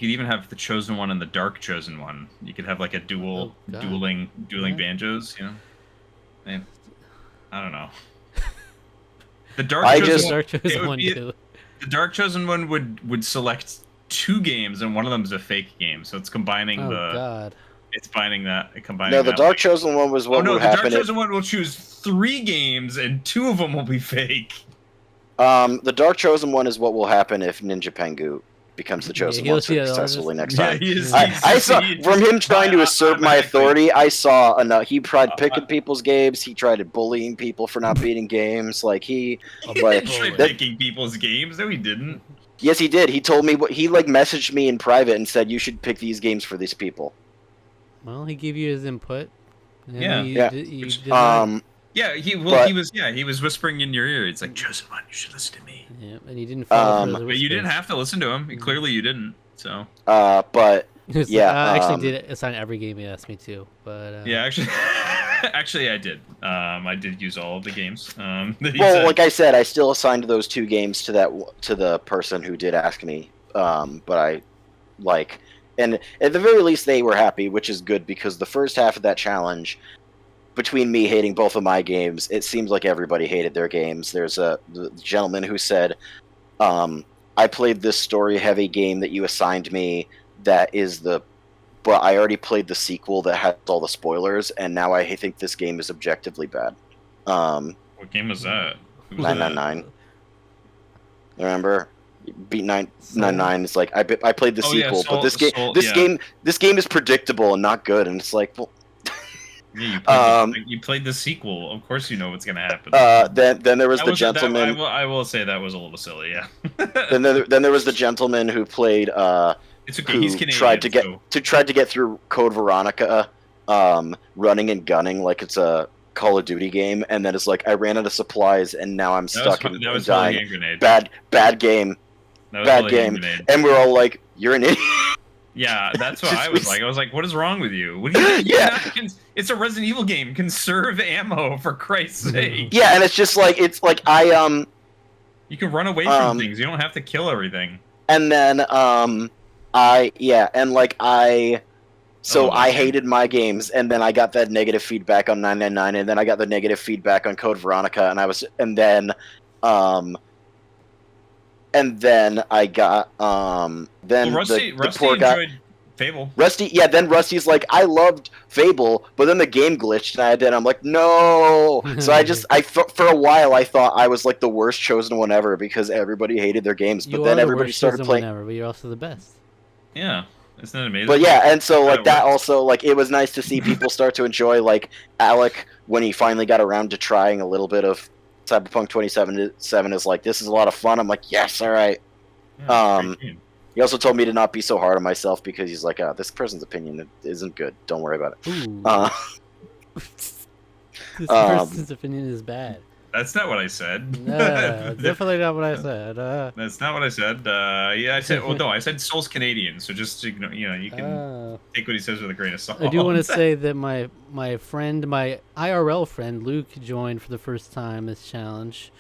even have the Chosen One and the Dark Chosen One. You could have like a dueling banjos. You know, I don't know. The The Dark Chosen One would select 2 games, and one of them is a fake game. So it's combining combining.
No, the Dark Chosen One was what would happen.
The Dark Chosen One will choose 3 games, and 2 of them will be fake.
The Dark Chosen One is what will happen if Ninja Pengu becomes the Chosen One successfully next time. I saw from him trying to assert my authority. I saw he tried picking people's games. He tried bullying people for not beating games.
He didn't try picking people's games. No, he didn't.
Yes, he did. He told me he messaged me in private and said you should pick these games for these people.
Well, he gave you his input.
Yeah. He was whispering in your ear. It's like, Chosen One, you should listen to me.
Yeah, and he didn't follow
but you didn't have to listen to him. Clearly you didn't. So.
But yeah,
I actually did assign every game he asked me to. But
yeah, actually I did. I did use all of the games.
Like I said, I still assigned those 2 games to the person who did ask me. But and at the very least they were happy, which is good, because the first half of that challenge, between me hating both of my games, it seems like everybody hated their games. There's the gentleman who said, I played this story-heavy game that you assigned me but I already played the sequel that has all the spoilers, and now I think this game is objectively bad.
What game was that?
999. Remember? beat 999. It's like I played the
Oh, yeah,
sequel, but
Soul,
this
yeah.
game is predictable and not good. And it's like, well,
Yeah, you played the sequel. Of course, you know what's gonna happen.
then there was the gentleman.
I will say that was a little silly. Yeah.
then there was the gentleman who played.
It's okay.
Who
He's Canadian.
tried to get through Code Veronica, running and gunning like it's a Call of Duty game, and then it's like I ran out of supplies and now I'm stuck and dying. Bad game. Bad game. And we're all like, "You're an idiot."
Yeah, that's what I was like. I was like, "What is wrong with you? What do you
Yeah.
It's a Resident Evil game. Conserve ammo, for Christ's sake."
Yeah, and it's just like
You can run away from things. You don't have to kill everything.
And then I hated my games, and then I got that negative feedback on 999, and then I got the negative feedback on Code Veronica, and then I got
Rusty
the poor guy,
enjoyed Fable.
Rusty, yeah. Then Rusty's like, I loved Fable, but then the game glitched, and I'm like, no. So for a while I thought I was like the worst chosen one ever because everybody hated their games, but then everybody started playing.
Ever, but you're also the best.
Yeah, isn't that amazing?
But yeah, and so like that also like it was nice to see people start to enjoy like Alec when he finally got around to trying a little bit of Cyberpunk 2077 is like, this is a lot of fun. I'm like, yes, all right.
Yeah,
he also told me to not be so hard on myself because he's like, this person's opinion isn't good. Don't worry about it.
This person's opinion is bad.
That's not what I said.
No, definitely not what I said.
That's not what I said. Yeah, I said. Well, no, I said Soul's Canadian, so just you can take what he says with a grain of salt.
I do want to say that my IRL friend Luke joined for the first time this challenge,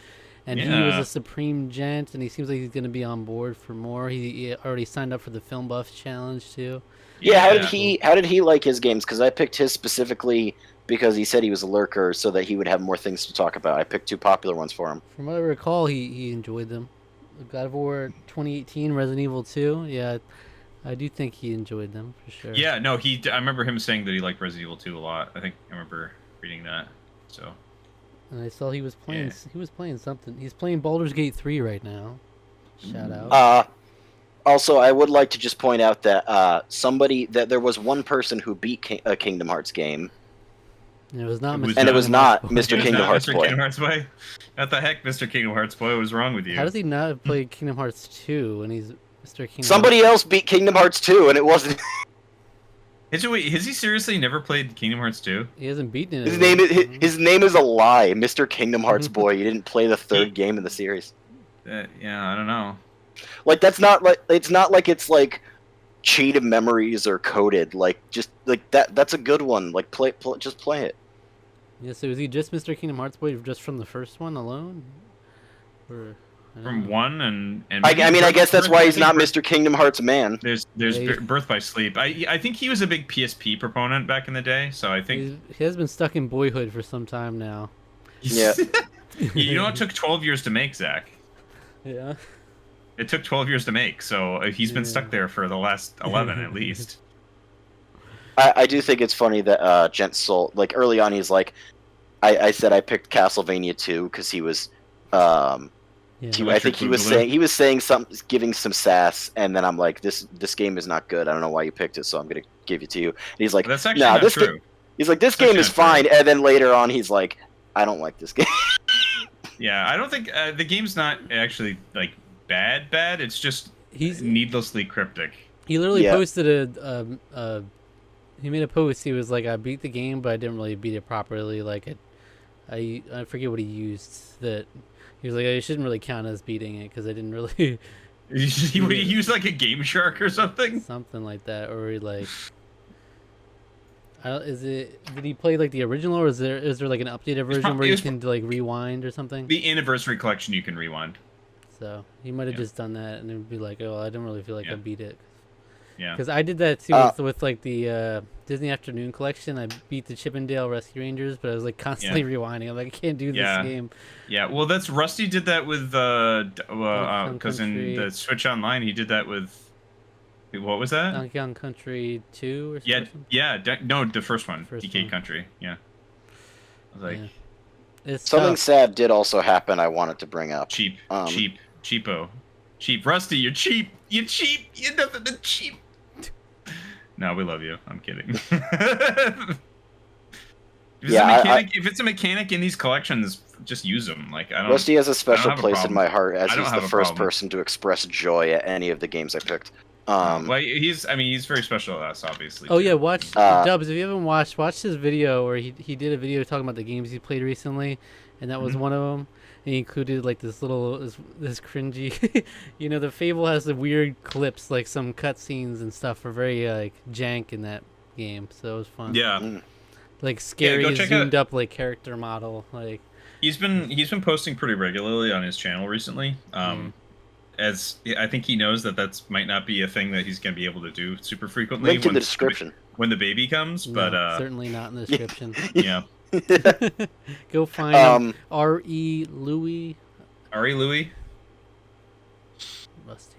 and he was a Supreme Gent, and he seems like he's going to be on board for more. He already signed up for the Film Buff challenge too.
Yeah, how did he like his games? Because I picked his specifically because he said he was a lurker, so that he would have more things to talk about. I picked two popular ones for him.
From what I recall, he enjoyed them. God of War 2018, Resident Evil 2. Yeah, I do think he enjoyed them for sure.
Yeah, no, I remember him saying that he liked Resident Evil 2 a lot. I think I remember reading that. So.
And I saw he was playing. Yeah. He was playing something. He's playing Baldur's Gate 3 right now. Shout out.
Also, I would like to just point out that there was one person who beat a Kingdom Hearts game.
And it was not
Mr. Kingdom Hearts Boy.
Kingdom Hearts Boy. What the heck, Mr. Kingdom Hearts Boy? What was wrong with you?
How does he not play Kingdom Hearts 2 when he's Mr. Kingdom?
Somebody else beat Kingdom Hearts 2, and it wasn't.
Has he seriously never played Kingdom Hearts 2?
He hasn't beaten it.
His name is a lie, Mr. Kingdom Hearts Boy. He didn't play the third game in the series.
Yeah, I don't know.
Like it's not like it's like cheated memories or coded. Like just like that's a good one. Like just play it.
Yeah. So is he just Mr. Kingdom Hearts Boy just from the first one alone? Or
from one and
I mean I guess that's why he's not Mr. Kingdom Hearts man.
There's Birth by Sleep. I think he was a big PSP proponent back in the day. So I think
he has been stuck in Boyhood for some time now.
Yeah.
You know, it took 12 years to make, Zach.
Yeah.
It took 12 years to make, so he's been stuck there for the last 11 at least.
I do think it's funny that Gents Soul, like early on, he's like, I said I picked Castlevania 2 because he was, I think he was saying something, giving some sass, and then I'm like, this game is not good. I don't know why you picked it, so I'm gonna give it to you. And he's like,
that's actually not true.
He's like, this game is fine, and then later on, he's like, I don't like this game.
Yeah, I don't think the game's not actually like bad. It's just he's needlessly cryptic.
He literally posted he made a post. He was like, I beat the game, but I didn't really beat it properly. Like I forget what he used. That he was like, I shouldn't really count as beating it because I didn't really.
He used like a Game Shark or something.
Something like that, or he like. Did he play like the original, or is there like an updated version where you can like rewind or something?
The Anniversary Collection you can rewind.
So he might have just done that, and it would be like, oh, I didn't really feel like I beat it.
Yeah.
Because I did that too with like the Disney Afternoon Collection. I beat the Chippendale Rescue Rangers, but I was like constantly rewinding. I'm like, I can't do this game.
Yeah. Well, that's Rusty did that with because in the Switch Online he did that with. What was that?
Donkey Kong Country 2 or something?
No, the first one. DK Country. Yeah. I was like,
something sad did also happen. I wanted to bring up.
Cheapo. Cheap. Rusty, you're cheap. You're cheap. You're nothing but cheap. No, we love you. I'm kidding. If it's a mechanic in these collections, just use them. Like I don't.
Rusty has a special
have a
place in
problem.
my heart, as
I don't
he's
have
the
a
first
problem.
person to express joy at any of the games I picked.
Well, he's very special to us, obviously.
Oh
too.
yeah, watch Dubs. If you haven't watch his video where he did a video talking about the games he played recently, and that was one of them. And he included like this cringy, you know, the Fable has the weird clips, like some cutscenes and stuff are very like jank in that game, so it was fun.
Yeah.
Like scary
go check
zoomed up like character model, like.
He's been posting pretty regularly on his channel recently. As I think he knows that might not be a thing that he's going to be able to do super frequently.
Link in the description
when the baby comes,
No,
but
certainly not in the description.
yeah.
Go find R.E. Louie.
Ari Louie.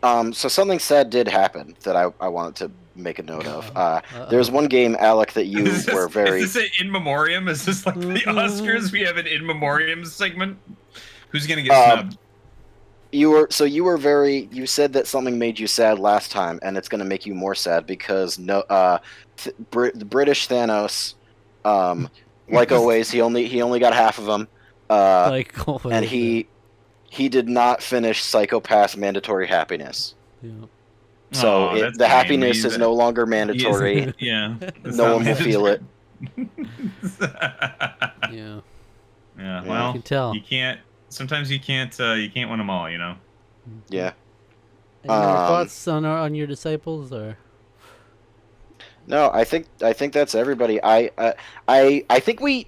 So something sad did happen that I wanted to make a note of. There's one game, Alec, that you were very.
Is this an in memoriam? Is this like the Oscars? We have an in memoriam segment. Who's gonna get snubbed?
You said that something made you sad last time, and it's going to make you more sad because the British Thanos, like always, he only got half of them,
Like always,
and he did not finish Psychopath's Mandatory Happiness.
Yeah.
So the happiness is no longer mandatory.
Yeah,
No one will feel it.
Yeah.
Yeah. Well,
you can tell.
You can't. Sometimes you can't win them all, you know.
Yeah.
Any more thoughts on your disciples, or?
No, I think that's everybody. I think we.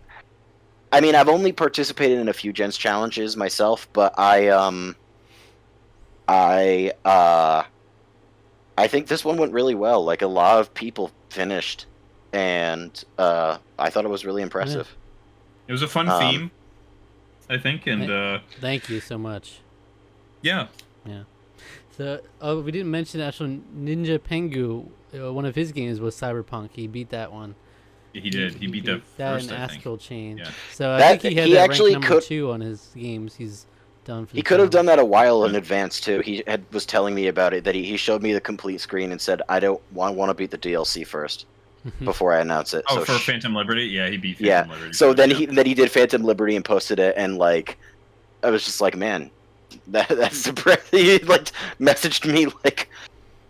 I mean, I've only participated in a few Gents challenges myself, but I think this one went really well. Like a lot of people finished, and I thought it was really impressive.
Yeah. It was a fun theme, I think, and
thank you so much.
Yeah.
Yeah. So we didn't mention actual Ninja Pengu. One of his games was Cyberpunk. He beat that one.
He did. He beat that first,
in
I think.
Astral Chain.
Yeah.
So I think he had that
actually
ranked number 2 on his games he's done. For
he could have done that a while in advance too. He was telling me about it, that he showed me the complete screen and said, I want to beat the DLC first before I announce it.
Oh,
so
for Phantom Liberty? Yeah, he beat Phantom Liberty.
So then he did Phantom Liberty and posted it, and like I was just like, man, that's depressing. He like messaged me like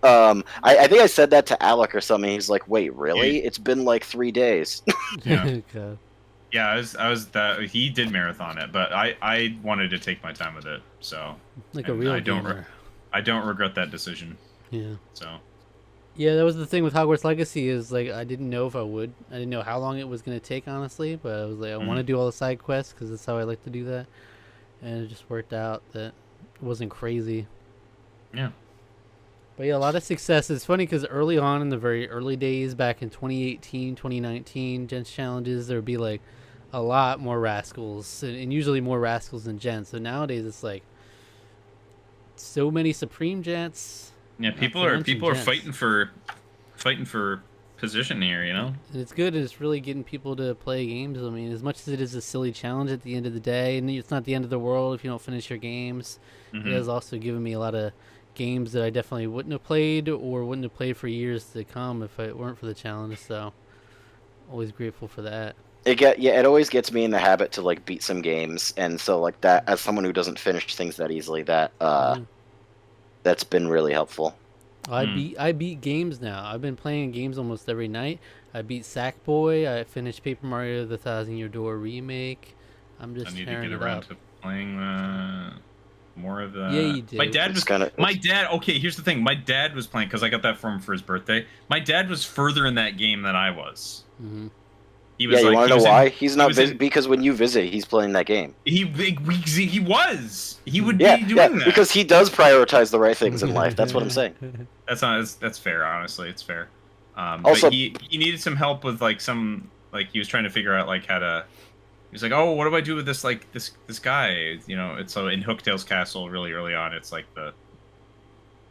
I think I said that to Alec or something. He's like, wait, really? It's been like 3 days.
Yeah.
God.
Yeah, I was that he did marathon it, but I wanted to take my time with it, so
Like a real
gamer. I don't regret that decision.
Yeah.
So.
Yeah, that was the thing with Hogwarts Legacy is like I didn't know if I would. I didn't know how long it was gonna take, honestly. But I was like, I want to do all the side quests because that's how I like to do that, and it just worked out that it wasn't crazy.
Yeah.
But yeah, a lot of success. It's funny because early on in the very early days, back in 2018, 2019, Gents challenges, there would be like a lot more rascals, and usually more rascals than Gents. So nowadays it's like so many Supreme Gents.
Yeah, people are fighting for position here, you know.
And it's good, and it's really getting people to play games. I mean, as much as it is a silly challenge at the end of the day, and it's not the end of the world if you don't finish your games, it has also given me a lot of games that I definitely wouldn't have played or wouldn't have played for years to come if it weren't for the challenge. So, always grateful for that.
It always gets me in the habit to like beat some games, and so like that, as someone who doesn't finish things that easily, that's been really helpful.
I beat games now. I've been playing games almost every night. I beat Sackboy. I finished Paper Mario: The Thousand Year Door remake. I'm just
I need to
tearing
get
it
around
up.
to playing more of the.
Yeah, you did.
My dad was my dad. Okay, here's the thing. My dad was playing because I got that for him for his birthday. My dad was further in that game than I was.
Mm-hmm.
He was
you
like,
want to know why? He's not because when you visit, he's playing that game.
He would be doing that
because he does prioritize the right things in life. That's what I'm saying.
That's fair. Honestly, it's fair.
Also,
but he needed some help with like he was trying to figure out like how to. He's like, oh, what do I do with this this guy? You know, it's so in Hooktail's castle really early on. It's like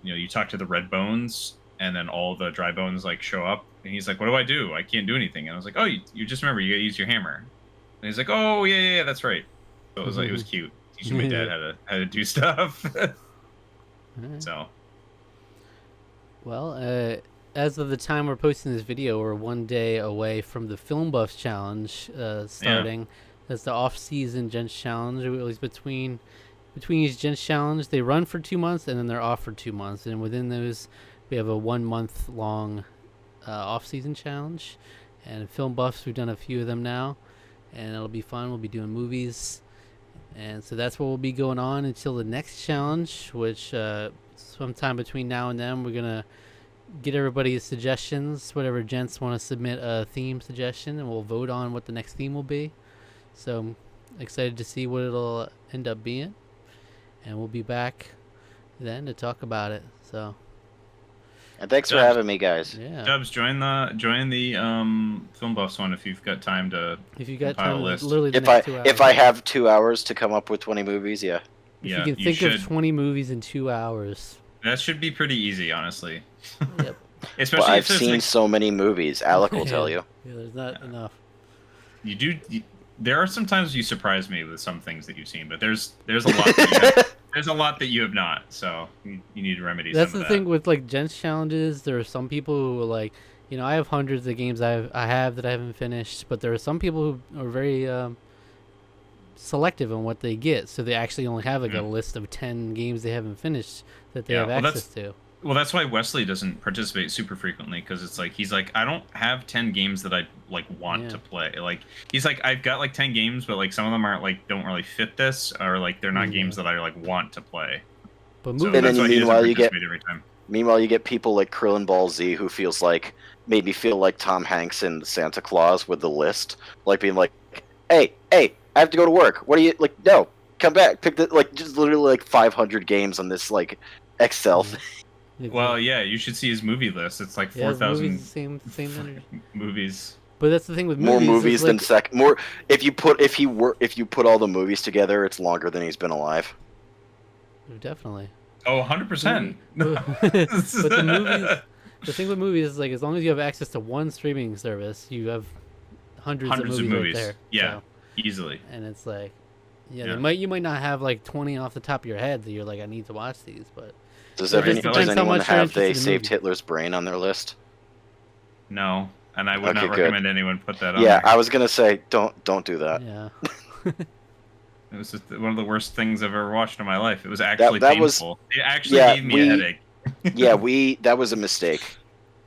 you talk to the red bones and then all the dry bones like show up. And he's like, what do I do? I can't do anything. And I was like, oh, you just remember, you gotta use your hammer. And he's like, oh, yeah, that's right. So it was cute. Teaching my dad how to do stuff.
Alright.
So
Well, as of the time we're posting this video, we're 1 day away from the Film Buffs Challenge starting. That's the off-season Gents Challenge. It was between each Gents Challenge, they run for 2 months and then they're off for 2 months. And within those, we have a 1 month long off-season challenge. And Film Buffs, we've done a few of them now, and it'll be fun. We'll be doing movies, and so that's what will be going on until the next challenge, which sometime between now and then we're gonna get everybody's suggestions, whatever Gents want to submit a theme suggestion, and we'll vote on what the next theme will be. So I'm excited to see what it'll end up being, and we'll be back then to talk about it. So
And thanks for having me, guys.
yeah,
Dubs, join the Film Buffs one if you've got time to.
if you got
compile a
time,
list.
literally the
If
next 2 hours.
if I have 2 hours to come up with 20 movies, yeah.
If
Yeah,
you can
you
think of
should.
20 movies in 2 hours.
That should be pretty easy, honestly.
Yep.
Especially
Well,
if
I've
there's
seen
like,
so many movies. Alec will tell you.
Yeah, there's not enough.
there are some times you surprise me with some things that you've seen, but there's a lot that you have, there's a lot that you have not. So you need to remedy
That's
some
the
of
thing with like Gents challenges. There are some people who are like, I have hundreds of games I have that I haven't finished, but there are some people who are very selective on what they get, so they actually only have like a list of 10 games they haven't finished that they have access to.
Well, that's why Wesley doesn't participate super frequently, because it's like he's like, I don't have 10 games that I like want to play. Like he's like, I've got like 10 games, but like some of them aren't like don't really fit this, or like they're not games that I like want to play.
But
So
movies,
that's why he doesn't
meanwhile, you get-
participate every time.
Meanwhile, you get people like Krillin Ball Z who made me feel like Tom Hanks in Santa Claus with the list, like being like, hey, I have to go to work. What are you like? No, come back. Pick the like just literally like 500 games on this like Excel thing.
Well, yeah, you should see his movie list. It's like
yeah,
4,000
same energy.
movies.
But that's the thing with
More movies than
like,
more. If you put all the movies together, it's longer than he's been alive.
definitely.
Oh, 100%.
But the thing with movies is like as long as you have access to one streaming service, you have hundreds of movies. Right there.
Yeah,
So,
easily.
and it's like,
Yeah.
you might not have like 20 off the top of your head that you're like, I need to watch these, but
Does
It just depends how
anyone
much you're
have They
interested in
Saved
movies.
Hitler's Brain on their list?
No, and I would
Okay,
not
good.
recommend anyone put that on.
Yeah,
there.
I was gonna say don't do that.
yeah.
It was just one of the worst things I've ever watched in my life. It was actually
that was-
painful. It actually
yeah,
gave me a headache.
Yeah, that was a mistake.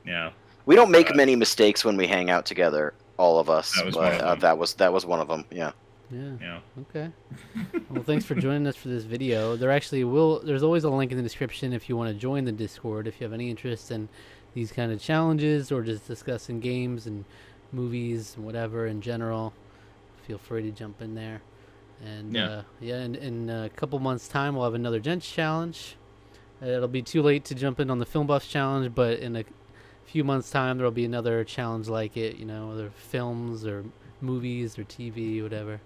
Yeah.
We don't make many mistakes when we hang out together, all of us.
That was
but,
one of them.
that was one of them. Yeah.
Yeah.
Yeah.
Okay. Well, thanks for joining us for this video. There's always a link in the description if you want to join the Discord, if you have any interest in these kind of challenges or just discussing games and movies and whatever in general. Feel free to jump in there. And in a couple months' time, we'll have another Gents challenge. It'll be too late to jump in on the Film Buffs challenge, but in a few months' time, there'll be another challenge like it. Other films or movies or TV, whatever.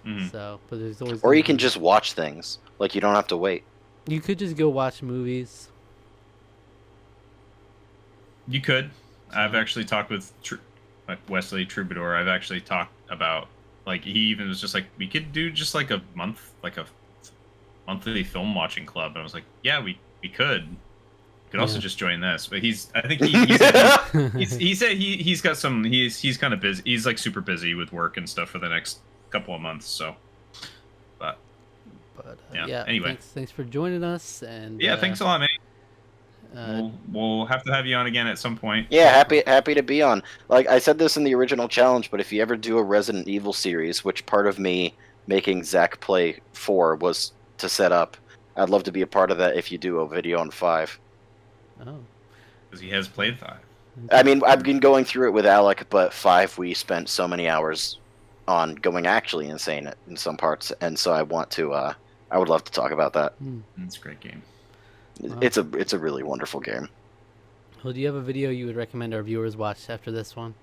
Mhm.
So, but there's always.
Or you can just watch things. Like you don't have to wait.
You could just go watch movies.
You could. I've actually talked with Wesley Troubadour. I've actually talked about, like, he even was just like, we could do just like a monthly film watching club. And I was like, yeah, we could. You could also just join this. But I think he said he's got some, he's kind of busy. He's like super busy with work and stuff for the next couple of months. So, but yeah. Anyway,
thanks for joining us. And
yeah, thanks a lot, man. We'll have to have you on again at some point.
Yeah, happy to be on. Like I said this in the original challenge, but if you ever do a Resident Evil series, which part of me making Zach play 4 was to set up, I'd love to be a part of that if you do a video on 5.
Oh.
Because he has played 5.
I mean, I've been going through it with Alec, but 5 we spent so many hours on going actually insane in some parts, and so I would love to talk about that.
It's a great game.
Wow.
It's a really wonderful game.
Well, do you have a video you would recommend our viewers watch after this one?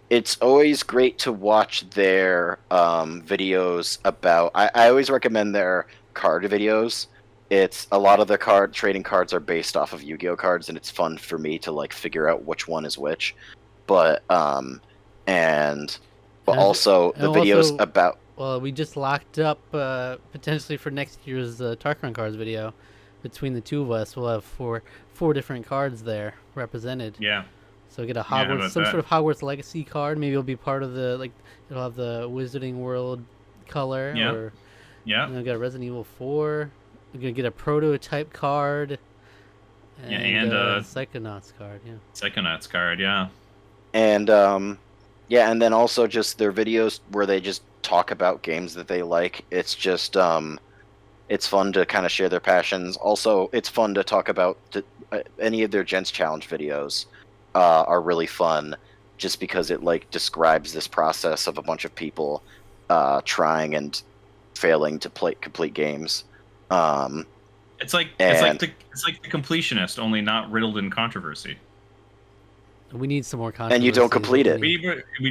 It's always great to watch their videos about. I always recommend their card videos. It's a lot of the trading cards are based off of Yu-Gi-Oh cards, and it's fun for me to like figure out which one is which. But also the videos about.
Well, we just locked up potentially for next year's Tarqaron cards video. Between the two of us, we'll have four different cards there represented.
Yeah.
So get a
how
Hogwarts,
about
some
that?
sort of Hogwarts Legacy card. Maybe it'll be part of the it'll have the Wizarding World color.
Yeah.
Or,
Yeah.
got a Resident Evil 4. We're gonna get a prototype card. And a Psychonauts card. Yeah.
Psychonauts card. Yeah.
And yeah, and then also just their videos where they just talk about games that they like. It's just it's fun to kind of share their passions. Also, it's fun to talk about any of their Gents Challenge videos are really fun, just because it like describes this process of a bunch of people trying and failing to complete games.
It's like the completionist, only not riddled in controversy.
We need some more controversy.
And you don't complete it.
We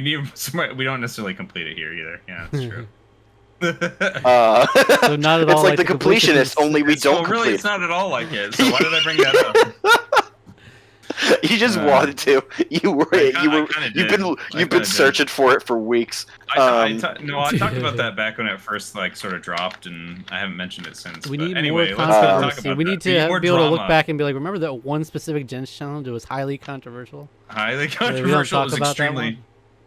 need some. We don't necessarily complete it here either. Yeah, that's true.
So not at all
it's like the completionist, only we don't complete.
Really, it's not at all like it. So why did I bring that up?
You just wanted to. You've been searching for it for weeks.
I talked about that back when it first like sort of dropped, and I haven't mentioned it since.
We
but
need
anyway,
more
let's talk
controversy.
about
We
that.
need to
more
be able to look
drama.
back and be like, remember that one specific Gents challenge? It was highly controversial.
Highly
We don't
controversial.
talk
It was
about that
extremely.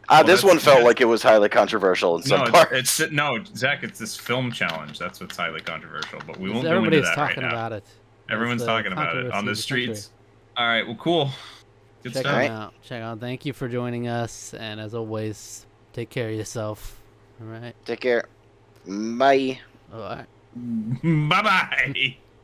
one?
This one felt like it was highly controversial in some parts.
Zach. It's this film challenge. That's what's highly controversial. But we won't go into
Everybody's
that
talking
right now.
about it.
Everyone's
It's the
talking about it on
controversy
the
of
streets.
country.
All right. Well, cool. Good
Check
stuff.
it out. Check out. Thank you for joining us, and as always, take care of yourself. All right.
Take care. Bye.
All right.
Bye bye.